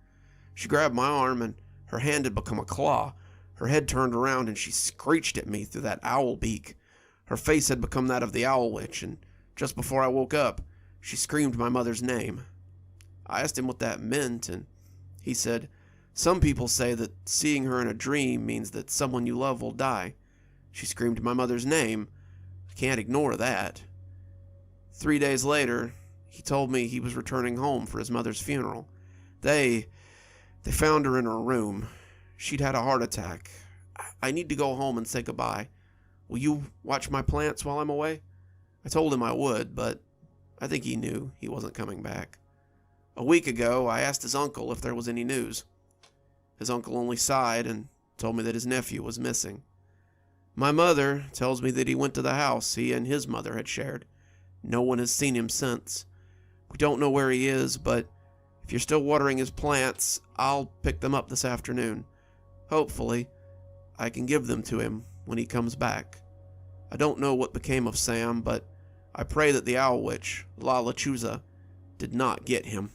She grabbed my arm, and her hand had become a claw. Her head turned around, and she screeched at me through that owl beak. Her face had become that of the owl witch, and just before I woke up, she screamed my mother's name. I asked him what that meant, and he said, "Some people say that seeing her in a dream means that someone you love will die. She screamed my mother's name. I can't ignore that." 3 days later, he told me he was returning home for his mother's funeral. They found her in her room. She'd had a heart attack. I need to go home and say goodbye. Will you watch my plants while I'm away? I told him I would, but I think he knew he wasn't coming back. A week ago, I asked his uncle if there was any news. His uncle only sighed and told me that his nephew was missing. My mother tells me that he went to the house he and his mother had shared. No one has seen him since. We don't know where he is, but if you're still watering his plants, I'll pick them up this afternoon. Hopefully, I can give them to him when he comes back. I don't know what became of Sam, but I pray that the Owl Witch, Lechuza, did not get him.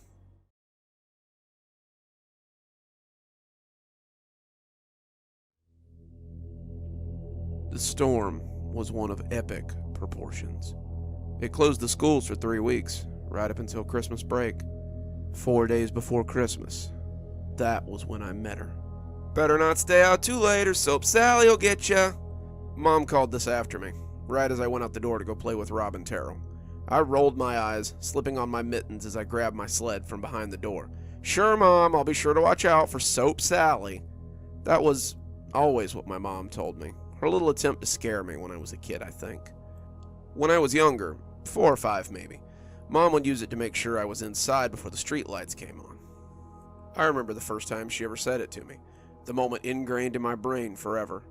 The storm was one of epic proportions. It closed the schools for 3 weeks, right up until Christmas break. 4 days before Christmas, that was when I met her. Better not stay out too late or Soap Sally will get ya. Mom called this after me, right as I went out the door to go play with Rob and Terrell. I rolled my eyes, slipping on my mittens as I grabbed my sled from behind the door. Sure, Mom, I'll be sure to watch out for Soap Sally. That was always what my mom told me. Her little attempt to scare me when I was a kid, I think. When I was younger, 4 or 5 maybe, Mom would use it to make sure I was inside before the streetlights came on. I remember the first time she ever said it to me, the moment ingrained in my brain forever.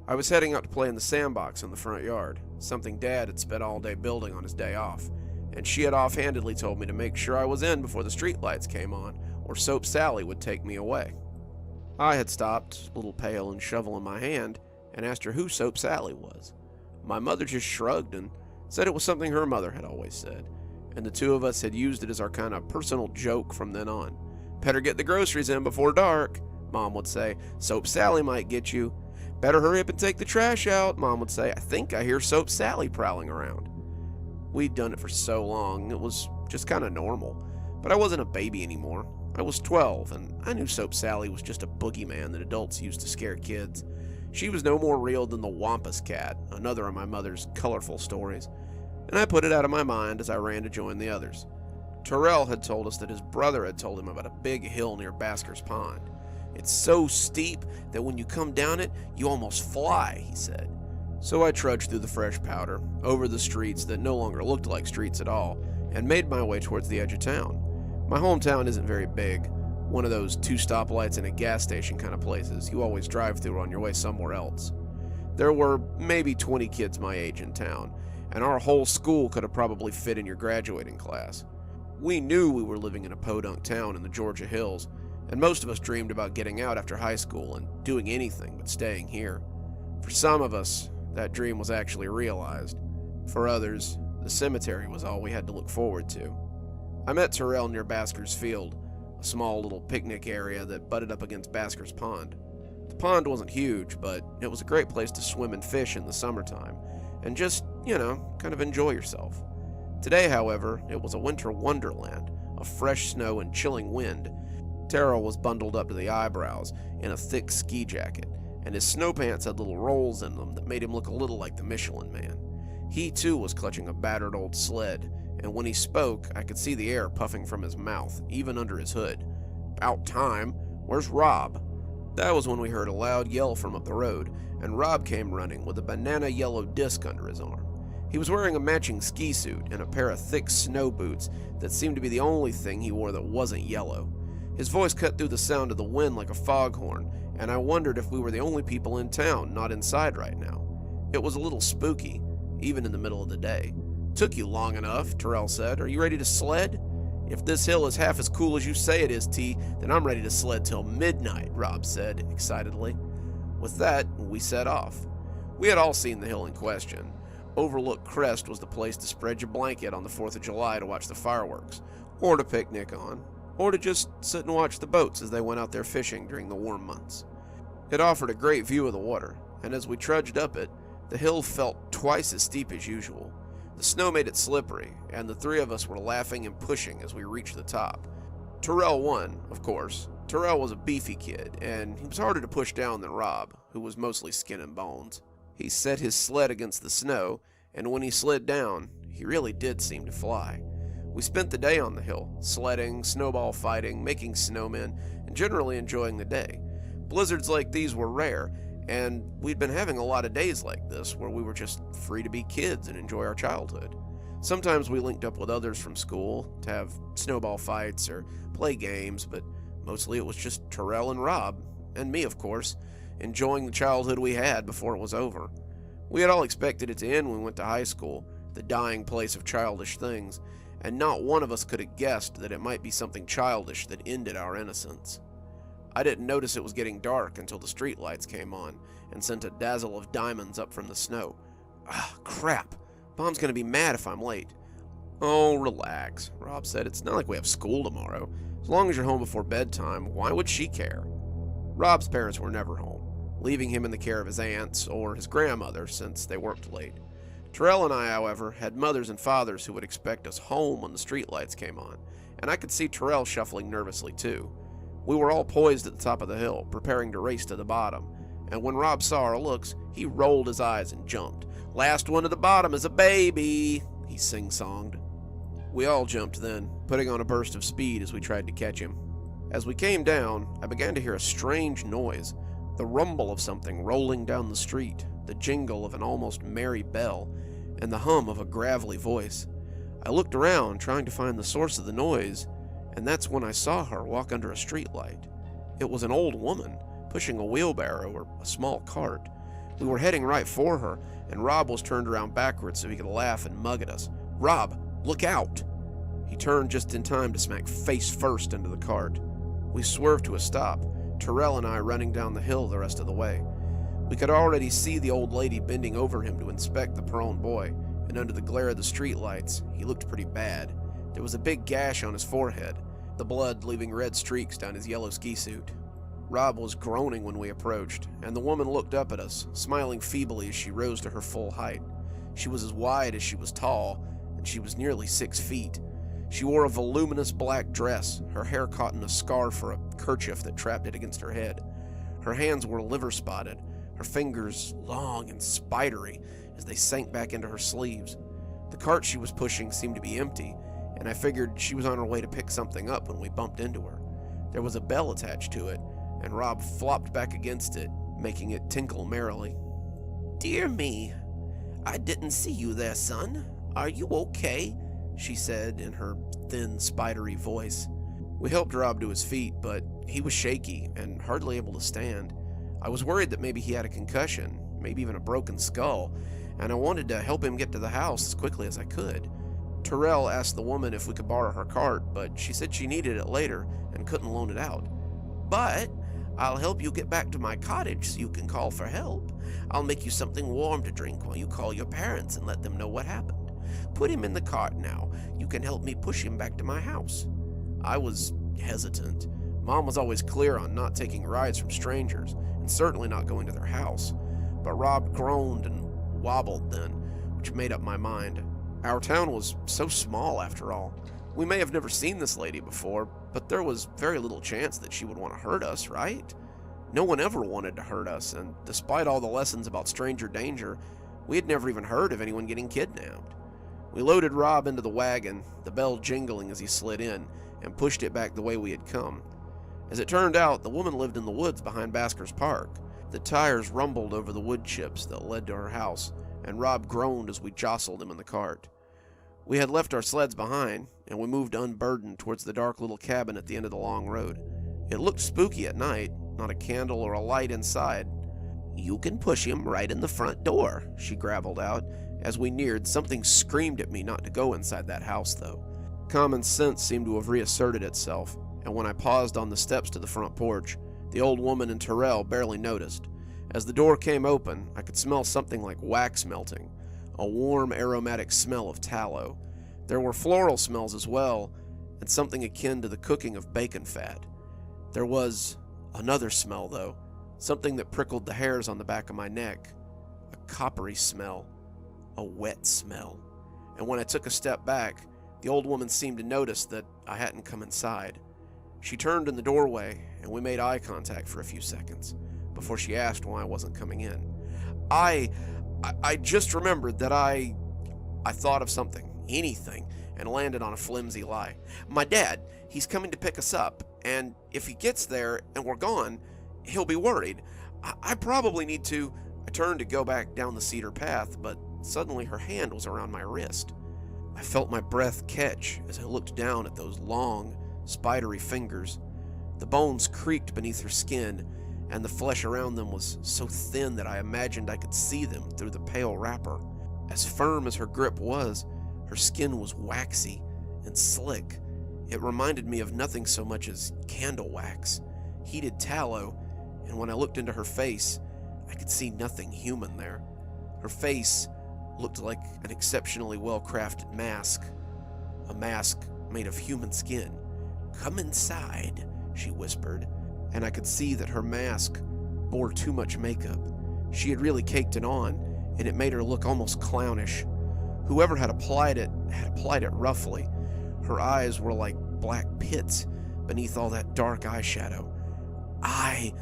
I was heading out to play in the sandbox in the front yard, something Dad had spent all day building on his day off, and she had offhandedly told me to make sure I was in before the streetlights came on, or Soap Sally would take me away. I had stopped, a little pale and shovel in my hand, and asked her who Soap Sally was. My mother just shrugged and said it was something her mother had always said, and the two of us had used it as our kind of personal joke from then on. Better get the groceries in before dark, Mom would say. Soap Sally might get you. Better hurry up and take the trash out, Mom would say. I think I hear Soap Sally prowling around. We'd done it for so long, it was just kind of normal. But I wasn't a baby anymore. I was 12, and I knew Soap Sally was just a boogeyman that adults used to scare kids. She was no more real than the Wampus Cat, another of my mother's colorful stories, and I put it out of my mind as I ran to join the others. Terrell had told us that his brother had told him about a big hill near Basker's Pond. It's so steep that when you come down it, you almost fly, he said. So I trudged through the fresh powder, over the streets that no longer looked like streets at all, and made my way towards the edge of town. My hometown isn't very big, one of those 2 stoplights and a gas station kind of places you always drive through on your way somewhere else. There were maybe 20 kids my age in town, and our whole school could have probably fit in your graduating class. We knew we were living in a podunk town in the Georgia hills, and most of us dreamed about getting out after high school and doing anything but staying here. For some of us, that dream was actually realized. For others, the cemetery was all we had to look forward to. I met Terrell near Basker's Field, a small little picnic area that butted up against Basker's Pond. The pond wasn't huge, but it was a great place to swim and fish in the summertime, and just, kind of enjoy yourself. Today, however, it was a winter wonderland of fresh snow and chilling wind. Terrell was bundled up to the eyebrows in a thick ski jacket, and his snow pants had little rolls in them that made him look a little like the Michelin Man. He too was clutching a battered old sled, and when he spoke, I could see the air puffing from his mouth, even under his hood. About time. Where's Rob? That was when we heard a loud yell from up the road, and Rob came running with a banana yellow disc under his arm. He was wearing a matching ski suit and a pair of thick snow boots that seemed to be the only thing he wore that wasn't yellow. His voice cut through the sound of the wind like a foghorn, and I wondered if we were the only people in town not inside right now. It was a little spooky, even in the middle of the day. Took you long enough, Terrell said. Are you ready to sled? If this hill is half as cool as you say it is, T, then I'm ready to sled till midnight, Rob said excitedly. With that, we set off. We had all seen the hill in question. Overlook Crest was the place to spread your blanket on the 4th of July to watch the fireworks, or to picnic on, or to just sit and watch the boats as they went out there fishing during the warm months. It offered a great view of the water, and as we trudged up it, the hill felt twice as steep as usual. The snow made it slippery, and the 3 of us were laughing and pushing as we reached the top. Terrell won, of course. Terrell was a beefy kid, and he was harder to push down than Rob, who was mostly skin and bones. He set his sled against the snow, and when he slid down, he really did seem to fly. We spent the day on the hill, sledding, snowball fighting, making snowmen, and generally enjoying the day. Blizzards like these were rare, and we'd been having a lot of days like this where we were just free to be kids and enjoy our childhood. Sometimes we linked up with others from school to have snowball fights or play games, but mostly it was just Terrell and Rob, and me of course, enjoying the childhood we had before it was over. We had all expected it to end when we went to high school, the dying place of childish things, and not one of us could have guessed that it might be something childish that ended our innocence. I didn't notice it was getting dark until the streetlights came on and sent a dazzle of diamonds up from the snow. Ah, crap. Mom's gonna be mad if I'm late. Oh, relax, Rob said. It's not like we have school tomorrow. As long as you're home before bedtime, why would she care? Rob's parents were never home, leaving him in the care of his aunts or his grandmother since they worked late. Terrell and I, however, had mothers and fathers who would expect us home when the streetlights came on, and I could see Terrell shuffling nervously too. We were all poised at the top of the hill, preparing to race to the bottom, and when Rob saw our looks, he rolled his eyes and jumped. "Last one to the bottom is a baby," he sing-songed. We all jumped then, putting on a burst of speed as we tried to catch him. As we came down, I began to hear a strange noise, the rumble of something rolling down the street, the jingle of an almost merry bell, and the hum of a gravelly voice. I looked around, trying to find the source of the noise, and that's when I saw her walk under a streetlight. It was an old woman, pushing a wheelbarrow or a small cart. We were heading right for her, and Rob was turned around backwards so he could laugh and mug at us. "Rob, look out!" He turned just in time to smack face first into the cart. We swerved to a stop, Terrell and I running down the hill the rest of the way. We could already see the old lady bending over him to inspect the prone boy, and under the glare of the streetlights, he looked pretty bad. There was a big gash on his forehead, the blood leaving red streaks down his yellow ski suit. Rob was groaning when we approached, and the woman looked up at us, smiling feebly as she rose to her full height. She was as wide as she was tall, and she was nearly 6 feet. She wore a voluminous black dress, her hair caught in a scarf or a kerchief that trapped it against her head. Her hands were liver-spotted, her fingers long and spidery as they sank back into her sleeves. The cart she was pushing seemed to be empty, and I figured she was on her way to pick something up when we bumped into her. There was a bell attached to it, and Rob flopped back against it, making it tinkle merrily. "Dear me, I didn't see you there, son. Are you okay?" she said in her thin, spidery voice. We helped Rob to his feet, but he was shaky and hardly able to stand. I was worried that maybe he had a concussion, maybe even a broken skull, and I wanted to help him get to the house as quickly as I could. Terrell asked the woman if we could borrow her cart, but she said she needed it later and couldn't loan it out. "But I'll help you get back to my cottage so you can call for help. I'll make you something warm to drink while you call your parents and let them know what happened. Put him in the cart now. You can help me push him back to my house." I was hesitant. Mom was always clear on not taking rides from strangers, and certainly not going to their house. But Rob groaned and wobbled then, which made up my mind. Our town was so small after all. We may have never seen this lady before, but there was very little chance that she would want to hurt us, right? No one ever wanted to hurt us, and despite all the lessons about stranger danger, we had never even heard of anyone getting kidnapped. We loaded Rob into the wagon, the bell jingling as he slid in, and pushed it back the way we had come. As it turned out, the woman lived in the woods behind Basker's Park. The tires rumbled over the wood chips that led to her house, and Rob groaned as we jostled him in the cart. We had left our sleds behind, and we moved unburdened towards the dark little cabin at the end of the long road. It looked spooky at night, not a candle or a light inside. "You can push him right in the front door," she gravelled out. As we neared, something screamed at me not to go inside that house, though. Common sense seemed to have reasserted itself, and when I paused on the steps to the front porch, the old woman and Terrell barely noticed. As the door came open, I could smell something like wax melting, a warm, aromatic smell of tallow. There were floral smells as well, and something akin to the cooking of bacon fat. There was another smell, though, something that prickled the hairs on the back of my neck. A coppery smell, a wet smell. And when I took a step back, the old woman seemed to notice that I hadn't come inside. She turned in the doorway, and we made eye contact for a few seconds before she asked why I wasn't coming in. I just remembered that I thought of something, anything, and landed on a flimsy lie. "My dad, he's coming to pick us up, and if he gets there and we're gone, he'll be worried. I probably need to..." I turned to go back down the cedar path, but suddenly her hand was around my wrist. I felt my breath catch as I looked down at those long, spidery fingers. The bones creaked beneath her skin, and the flesh around them was so thin that I imagined I could see them through the pale wrapper. As firm as her grip was, her skin was waxy and slick. It reminded me of nothing so much as candle wax, heated tallow, and when I looked into her face, I could see nothing human there. Her face looked like an exceptionally well-crafted mask, a mask made of human skin. "Come inside," she whispered, and I could see that her mask bore too much makeup. She had really caked it on, and it made her look almost clownish. Whoever had applied it roughly. Her eyes were like black pits beneath all that dark eyeshadow. I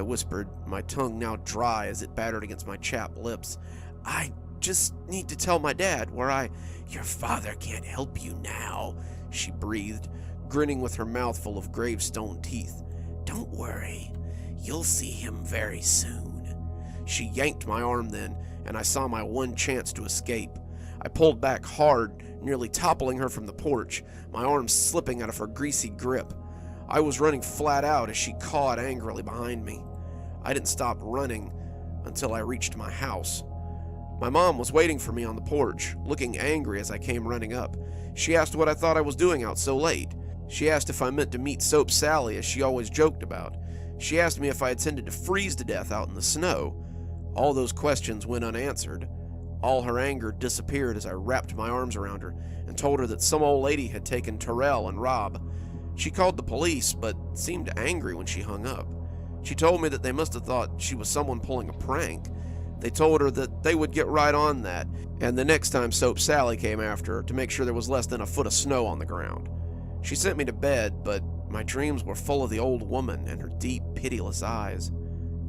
whispered, my tongue now dry as it battered against my chapped lips. "I just need to tell my dad where Your father can't help you now," she breathed, grinning with her mouth full of gravestone teeth. "Don't worry, you'll see him very soon." She yanked my arm then, and I saw my one chance to escape. I pulled back hard, nearly toppling her from the porch, my arms slipping out of her greasy grip. I was running flat out as she cawed angrily behind me. I didn't stop running until I reached my house. My mom was waiting for me on the porch, looking angry as I came running up. She asked what I thought I was doing out so late. She asked if I meant to meet Soap Sally, as she always joked about. She asked me if I intended to freeze to death out in the snow. All those questions went unanswered. All her anger disappeared as I wrapped my arms around her and told her that some old lady had taken Terrell and Rob. She called the police, but seemed angry when she hung up. She told me that they must have thought she was someone pulling a prank. They told her that they would get right on that, and the next time Soap Sally came after her to make sure there was less than a foot of snow on the ground. She sent me to bed, but my dreams were full of the old woman and her deep, pitiless eyes.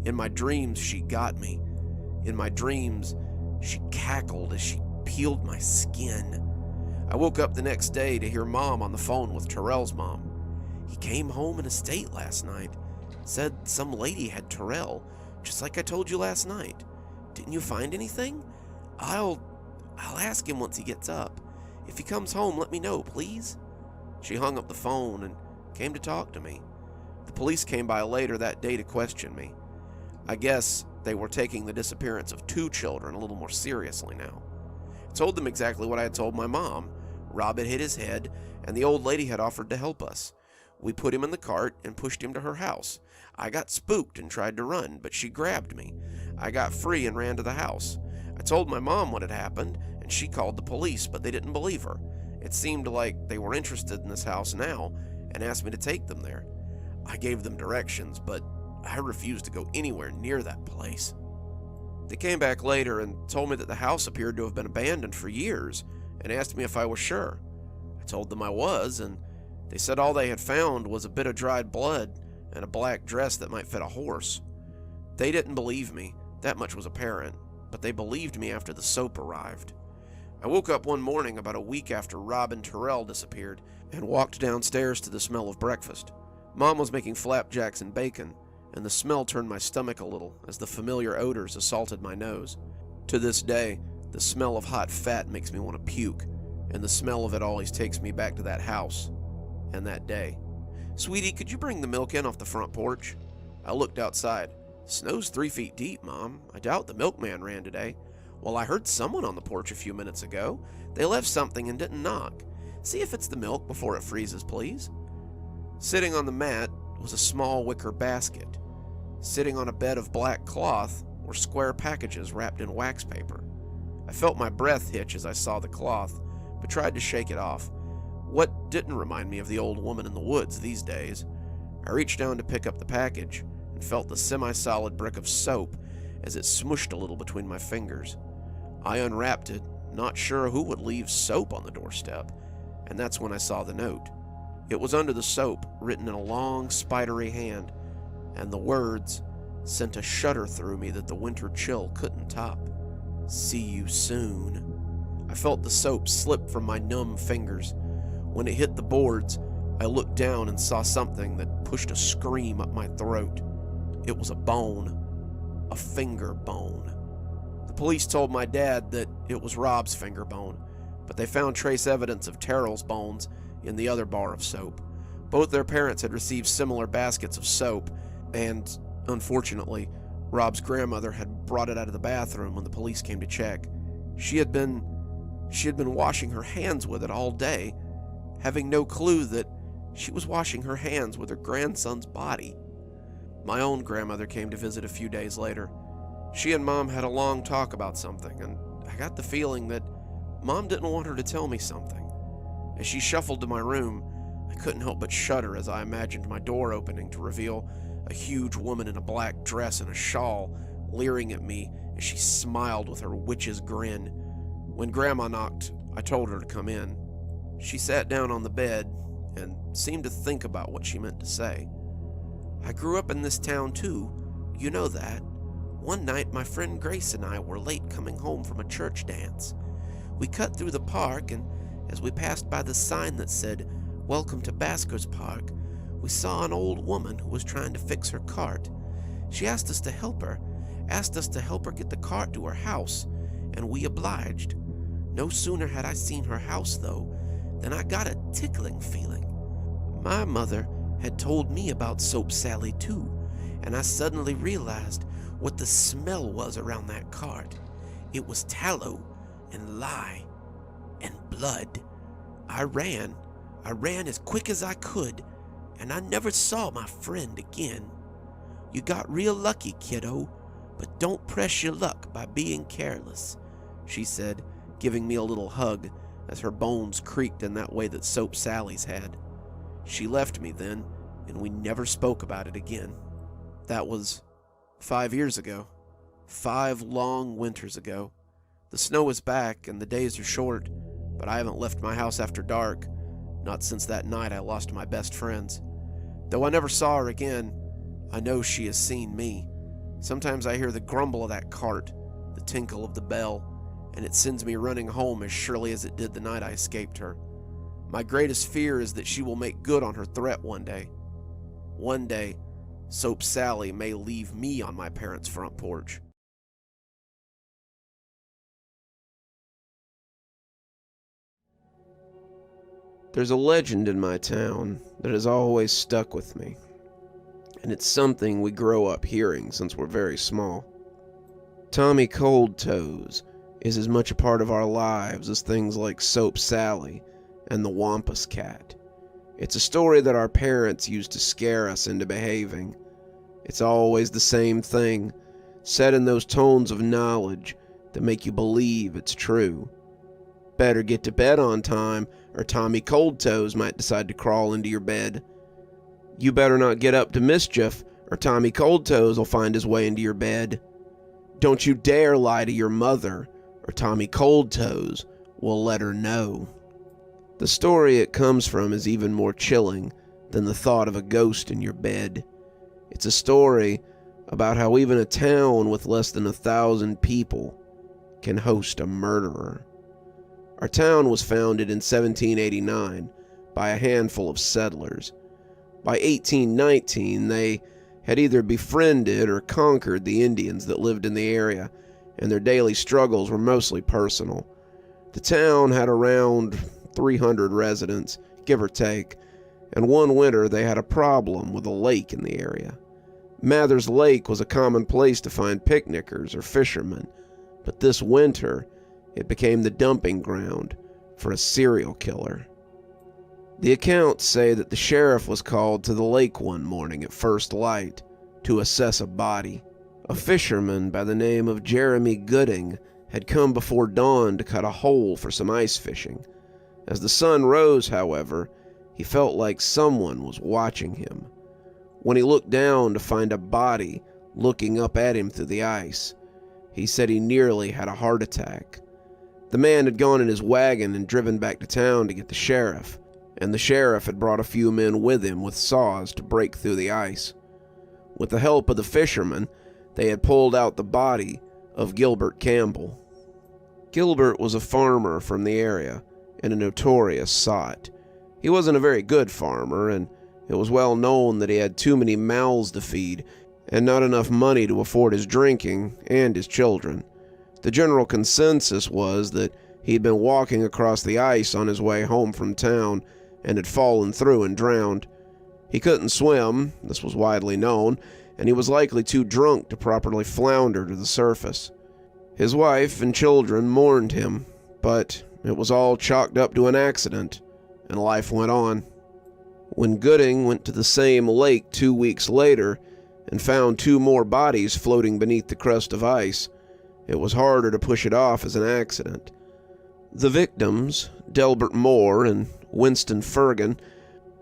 In my dreams, she got me. In my dreams, she cackled as she peeled my skin. I woke up the next day to hear Mom on the phone with Terrell's mom. "He came home in a state last night. Said some lady had Terrell, just like I told you last night. Didn't you find anything? I'll ask him once he gets up. If he comes home, let me know, please." She hung up the phone and came to talk to me. The police came by later that day to question me. I guess they were taking the disappearance of 2 children a little more seriously now. I told them exactly what I had told my mom. Rob had hit his head, and the old lady had offered to help us. We put him in the cart and pushed him to her house. I got spooked and tried to run, but she grabbed me. I got free and ran to the house. I told my mom what had happened, and she called the police, but they didn't believe her. It seemed like they were interested in this house now and asked me to take them there. I gave them directions, but I refused to go anywhere near that place. They came back later and told me that the house appeared to have been abandoned for years and asked me if I was sure. I told them I was, and they said all they had found was a bit of dried blood and a black dress that might fit a horse. They didn't believe me, that much was apparent, but they believed me after the soap arrived. I woke up one morning about a week after Rob and Terrell disappeared and walked downstairs to the smell of breakfast. Mom was making flapjacks and bacon, and the smell turned my stomach a little as the familiar odors assaulted my nose. To this day, the smell of hot fat makes me want to puke, and the smell of it always takes me back to that house and that day. "Sweetie, could you bring the milk in off the front porch?" I looked outside. "Snow's 3 feet deep, Mom. I doubt the milkman ran today." "Well, I heard someone on the porch a few minutes ago. They left something and didn't knock. See if it's the milk before it freezes, please." Sitting on the mat was a small wicker basket. Sitting on a bed of black cloth were square packages wrapped in wax paper. I felt my breath hitch as I saw the cloth, but tried to shake it off. What didn't remind me of the old woman in the woods these days? I reached down to pick up the package and felt the semi-solid brick of soap as it smooshed a little between my fingers. I unwrapped it, not sure who would leave soap on the doorstep, and that's when I saw the note. It was under the soap, written in a long, spidery hand, and the words sent a shudder through me that the winter chill couldn't top. "See you soon." I felt the soap slip from my numb fingers. When it hit the boards, I looked down and saw something that pushed a scream up my throat. It was a bone. A finger bone. The police told my dad that it was Rob's finger bone, but they found trace evidence of Terrell's bones in the other bar of soap. Both their parents had received similar baskets of soap, and, unfortunately, Rob's grandmother had brought it out of the bathroom when the police came to check. She had been washing her hands with it all day, having no clue that she was washing her hands with her grandson's body. My own grandmother came to visit a few days later. She and Mom had a long talk about something, and I got the feeling that Mom didn't want her to tell me something. As she shuffled to my room, I couldn't help but shudder as I imagined my door opening to reveal a huge woman in a black dress and a shawl leering at me as she smiled with her witch's grin. When Grandma knocked, I told her to come in. She sat down on the bed and seemed to think about what she meant to say. "I grew up in this town too, you know that. One night my friend Grace and I were late coming home from a church dance. We cut through the park, and as we passed by the sign that said, 'Welcome to Basker's Park,' we saw an old woman who was trying to fix her cart. She asked us to help her get the cart to her house, and we obliged. No sooner had I seen her house, though, than I got a tickling feeling. My mother had told me about Soap Sally too, and I suddenly realized what the smell was around that cart. It was tallow and lye and blood. I ran as quick as I could, and I never saw my friend again. You got real lucky, kiddo, but don't press your luck by being careless," she said, giving me a little hug as her bones creaked in that way that Soap Sally's had. She left me then, and we never spoke about it again. That was 5 years ago. 5 long winters ago. The snow is back and the days are short, but I haven't left my house after dark, not since that night I lost my best friends. Though I never saw her again, I know she has seen me. Sometimes I hear the grumble of that cart, the tinkle of the bell, and it sends me running home as surely as it did the night I escaped her. My greatest fear is that she will make good on her threat one day. One day, Soap Sally may leave me on my parents' front porch. There's a legend in my town that has always stuck with me, and it's something we grow up hearing since we're very small. Tommy Cold Toes is as much a part of our lives as things like Soap Sally and the Wampus Cat. It's a story that our parents used to scare us into behaving. It's always the same thing, said in those tones of knowledge that make you believe it's true. Better get to bed on time, or Tommy Cold Toes might decide to crawl into your bed. You better not get up to mischief, or Tommy Cold Toes will find his way into your bed. Don't you dare lie to your mother, or Tommy Cold Toes will let her know. The story it comes from is even more chilling than the thought of a ghost in your bed. It's a story about how even a town with less than 1,000 people can host a murderer. Our town was founded in 1789 by a handful of settlers. By 1819, they had either befriended or conquered the Indians that lived in the area, and their daily struggles were mostly personal. The town had around 300 residents, give or take, and one winter they had a problem with a lake in the area. Mather's Lake was a common place to find picnickers or fishermen, but this winter it became the dumping ground for a serial killer. The accounts say that the sheriff was called to the lake one morning at first light to assess a body. A fisherman by the name of Jeremy Gooding had come before dawn to cut a hole for some ice fishing. As the sun rose, however, he felt like someone was watching him. When he looked down to find a body looking up at him through the ice, he said he nearly had a heart attack. The man had gone in his wagon and driven back to town to get the sheriff, and the sheriff had brought a few men with him with saws to break through the ice. With the help of the fishermen, they had pulled out the body of Gilbert Campbell. Gilbert was a farmer from the area and a notorious sot. He wasn't a very good farmer, and it was well known that he had too many mouths to feed and not enough money to afford his drinking and his children. The general consensus was that he'd been walking across the ice on his way home from town and had fallen through and drowned. He couldn't swim, this was widely known, and he was likely too drunk to properly flounder to the surface. His wife and children mourned him, but it was all chalked up to an accident, and life went on. When Gooding went to the same lake 2 weeks later and found 2 more bodies floating beneath the crust of ice, it was harder to push it off as an accident. The victims, Delbert Moore and Winston Fergan,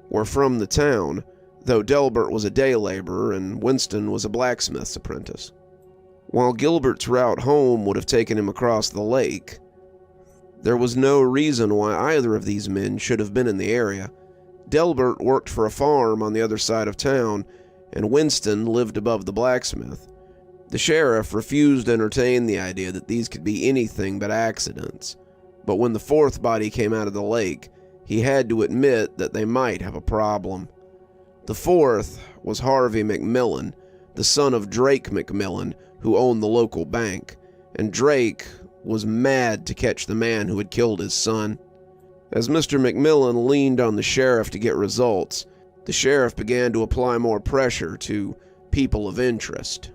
were from the town, though Delbert was a day laborer and Winston was a blacksmith's apprentice. While Gilbert's route home would have taken him across the lake, there was no reason why either of these men should have been in the area. Delbert worked for a farm on the other side of town, and Winston lived above the blacksmith. The sheriff refused to entertain the idea that these could be anything but accidents, but when the 4th body came out of the lake, he had to admit that they might have a problem. The 4th was Harvey McMillan, the son of Drake McMillan, who owned the local bank, and Drake was mad to catch the man who had killed his son. As Mr. McMillan leaned on the sheriff to get results, the sheriff began to apply more pressure to people of interest.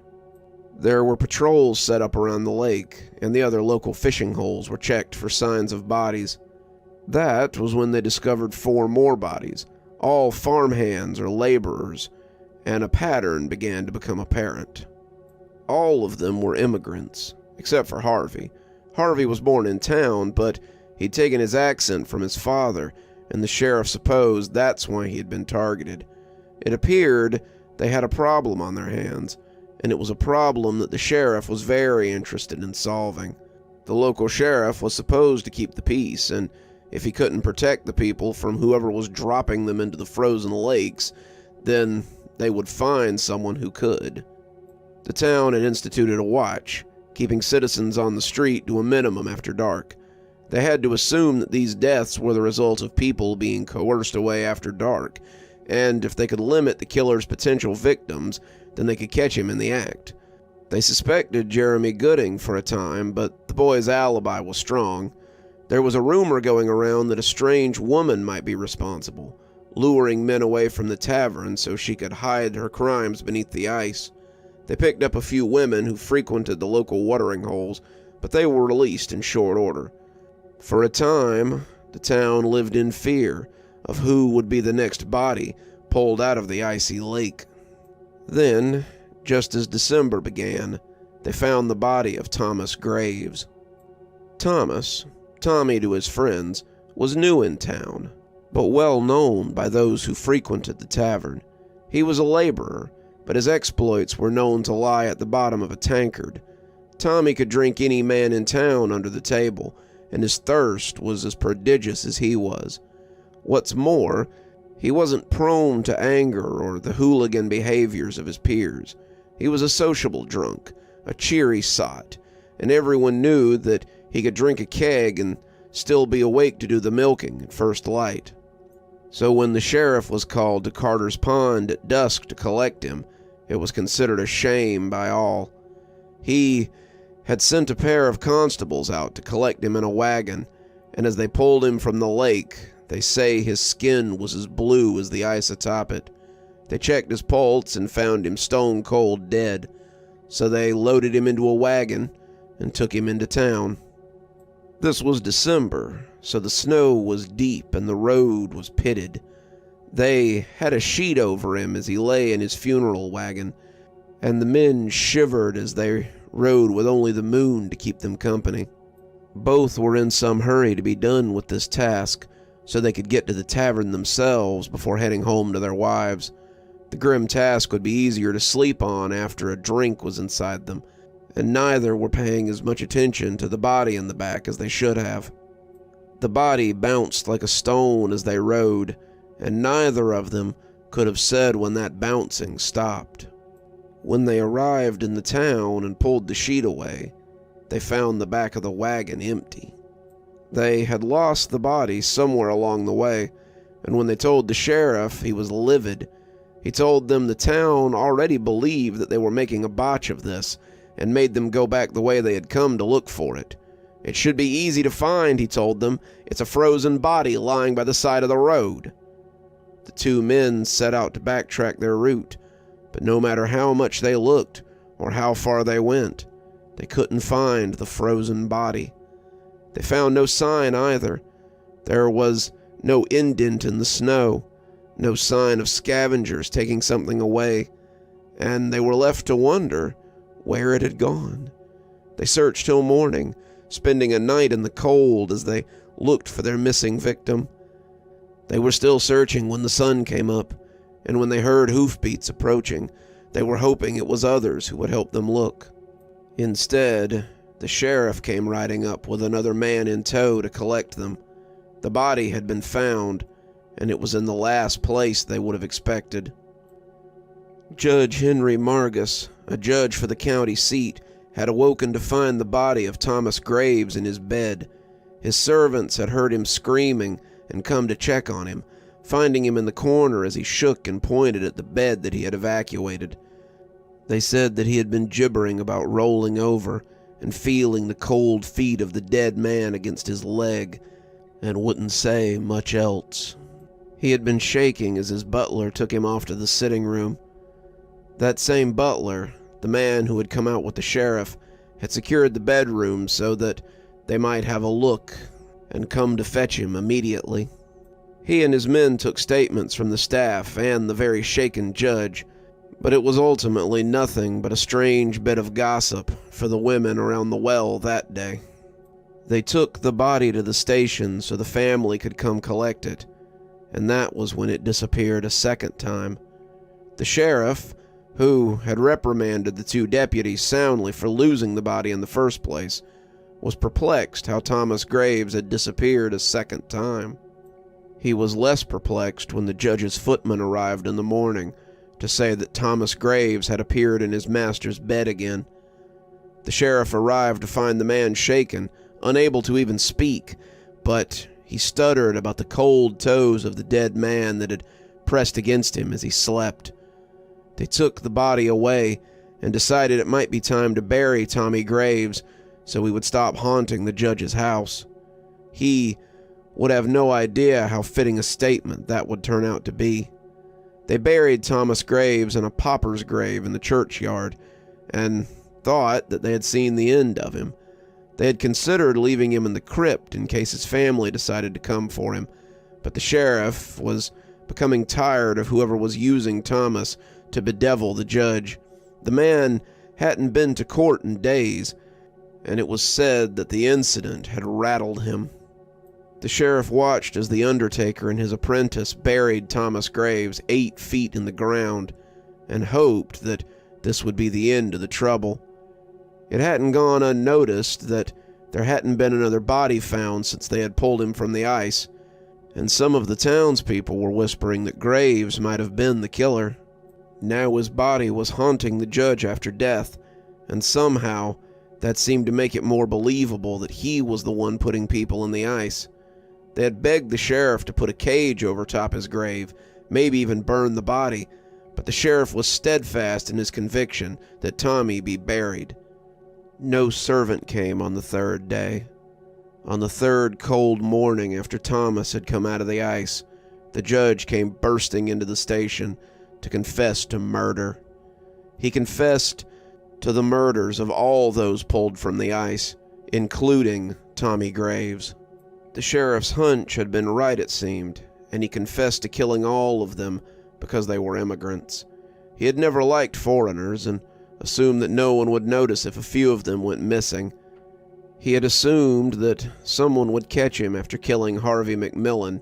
There were patrols set up around the lake, and the other local fishing holes were checked for signs of bodies. That was when they discovered 4 more bodies, all farmhands or laborers, and a pattern began to become apparent. All of them were immigrants, except for Harvey. Harvey was born in town, but he'd taken his accent from his father, and the sheriff supposed that's why he had been targeted. It appeared they had a problem on their hands, and it was a problem that the sheriff was very interested in solving. The local sheriff was supposed to keep the peace, and if he couldn't protect the people from whoever was dropping them into the frozen lakes, then they would find someone who could. The town had instituted a watch, keeping citizens on the street to a minimum after dark. They had to assume that these deaths were the result of people being coerced away after dark, and if they could limit the killer's potential victims, then they could catch him in the act. They suspected Jeremy Gooding for a time, but the boy's alibi was strong. There was a rumor going around that a strange woman might be responsible, luring men away from the tavern so she could hide her crimes beneath the ice. They picked up a few women who frequented the local watering holes, but they were released in short order. For a time, the town lived in fear of who would be the next body pulled out of the icy lake. Then, just as December began, they found the body of Thomas Graves. Thomas, Tommy to his friends, was new in town, but well known by those who frequented the tavern. He was a laborer, but his exploits were known to lie at the bottom of a tankard. Tommy could drink any man in town under the table, and his thirst was as prodigious as he was. What's more, he wasn't prone to anger or the hooligan behaviors of his peers. He was a sociable drunk, a cheery sot, and everyone knew that he could drink a keg and still be awake to do the milking at first light. So when the sheriff was called to Carter's Pond at dusk to collect him, it was considered a shame by all. He had sent a pair of constables out to collect him in a wagon, and as they pulled him from the lake, they say his skin was as blue as the ice atop it. They checked his pulse and found him stone cold dead, so they loaded him into a wagon and took him into town. This was December, so the snow was deep and the road was pitted. They had a sheet over him as he lay in his funeral wagon, and the men shivered as they rode with only the moon to keep them company. Both were in some hurry to be done with this task, so they could get to the tavern themselves before heading home to their wives. The grim task would be easier to sleep on after a drink was inside them, and neither were paying as much attention to the body in the back as they should have. The body bounced like a stone as they rode, and neither of them could have said when that bouncing stopped. When they arrived in the town and pulled the sheet away, they found the back of the wagon empty. They had lost the body somewhere along the way, and when they told the sheriff, he was livid. He told them the town already believed that they were making a botch of this, and made them go back the way they had come to look for it. It should be easy to find, he told them. It's a frozen body lying by the side of the road. The 2 men set out to backtrack their route, but no matter how much they looked or how far they went, They couldn't find the frozen body. They found no sign either. There was no indent in the snow, no sign of scavengers taking something away, and they were left to wonder where it had gone. They searched till morning, spending a night in the cold as they looked for their missing victim. They were still searching when the sun came up, and when they heard hoofbeats approaching, they were hoping it was others who would help them look. Instead, the sheriff came riding up with another man in tow to collect them. The body had been found, and it was in the last place they would have expected. Judge Henry Margus, a judge for the county seat, had awoken to find the body of Thomas Graves in his bed. His servants had heard him screaming and come to check on him, finding him in the corner as he shook and pointed at the bed that he had evacuated. They said that he had been gibbering about rolling over and feeling the cold feet of the dead man against his leg, and wouldn't say much else. He had been shaking as his butler took him off to the sitting room. That same butler, the man who had come out with the sheriff, had secured the bedroom so that they might have a look and come to fetch him immediately. He and his men took statements from the staff and the very shaken judge, but it was ultimately nothing but a strange bit of gossip for the women around the well that day. They took the body to the station so the family could come collect it, and that was when it disappeared a second time. The sheriff, who had reprimanded the two deputies soundly for losing the body in the first place, was perplexed how Thomas Graves had disappeared a second time. He was less perplexed when the judge's footman arrived in the morning to say that Thomas Graves had appeared in his master's bed again. The sheriff arrived to find the man shaken, unable to even speak, but he stuttered about the cold toes of the dead man that had pressed against him as he slept. They took the body away and decided it might be time to bury Tommy Graves so he would stop haunting the judge's house. He would have no idea how fitting a statement that would turn out to be. They buried Thomas Graves in a pauper's grave in the churchyard and thought that they had seen the end of him. They had considered leaving him in the crypt in case his family decided to come for him, but the sheriff was becoming tired of whoever was using Thomas to bedevil the judge. The man hadn't been to court in days, and it was said that the incident had rattled him. The sheriff watched as the undertaker and his apprentice buried Thomas Graves 8 feet in the ground, and hoped that this would be the end of the trouble. It hadn't gone unnoticed that there hadn't been another body found since they had pulled him from the ice, and some of the townspeople were whispering that Graves might have been the killer. Now his body was haunting the judge after death, and somehow that seemed to make it more believable that he was the one putting people in the ice. They had begged the sheriff to put a cage over top his grave, maybe even burn the body, but the sheriff was steadfast in his conviction that Tommy be buried. No servant came on the third day. On the third cold morning after Thomas had come out of the ice, the judge came bursting into the station to confess to murder. He confessed to the murders of all those pulled from the ice, including Tommy Graves. The sheriff's hunch had been right, it seemed, and he confessed to killing all of them because they were immigrants. He had never liked foreigners and assumed that no one would notice if a few of them went missing. He had assumed that someone would catch him after killing Harvey McMillan,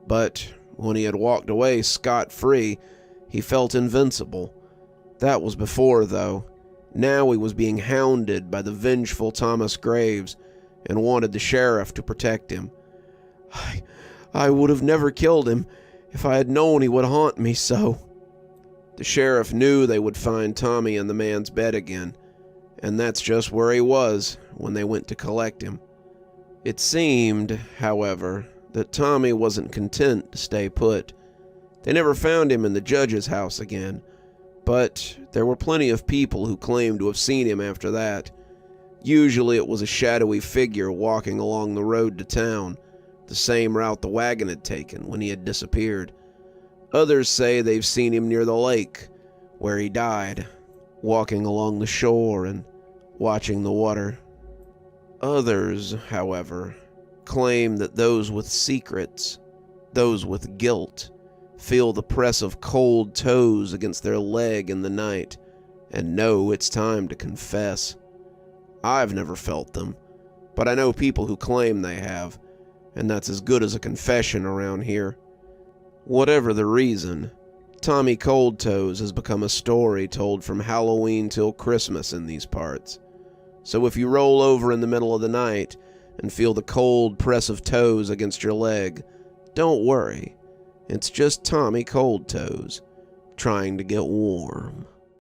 but when he had walked away scot-free, he felt invincible. That was before, though. Now he was being hounded by the vengeful Thomas Graves and wanted the sheriff to protect him. I would have never killed him if I had known he would haunt me so. The sheriff knew they would find Tommy in the man's bed again, and that's just where he was when they went to collect him. It seemed, however, that Tommy wasn't content to stay put. They never found him in the judge's house again, but there were plenty of people who claimed to have seen him after that. Usually it was a shadowy figure walking along the road to town, the same route the wagon had taken when he had disappeared. Others say they've seen him near the lake, where he died, walking along the shore and watching the water. Others, however, claim that those with secrets, those with guilt, feel the press of cold toes against their leg in the night and know it's time to confess. I've never felt them, but I know people who claim they have, and that's as good as a confession around here. Whatever the reason, Tommy Cold Toes has become a story told from Halloween till Christmas in these parts. So if you roll over in the middle of the night and feel the cold press of toes against your leg, don't worry. It's just Tommy Cold Toes trying to get warm.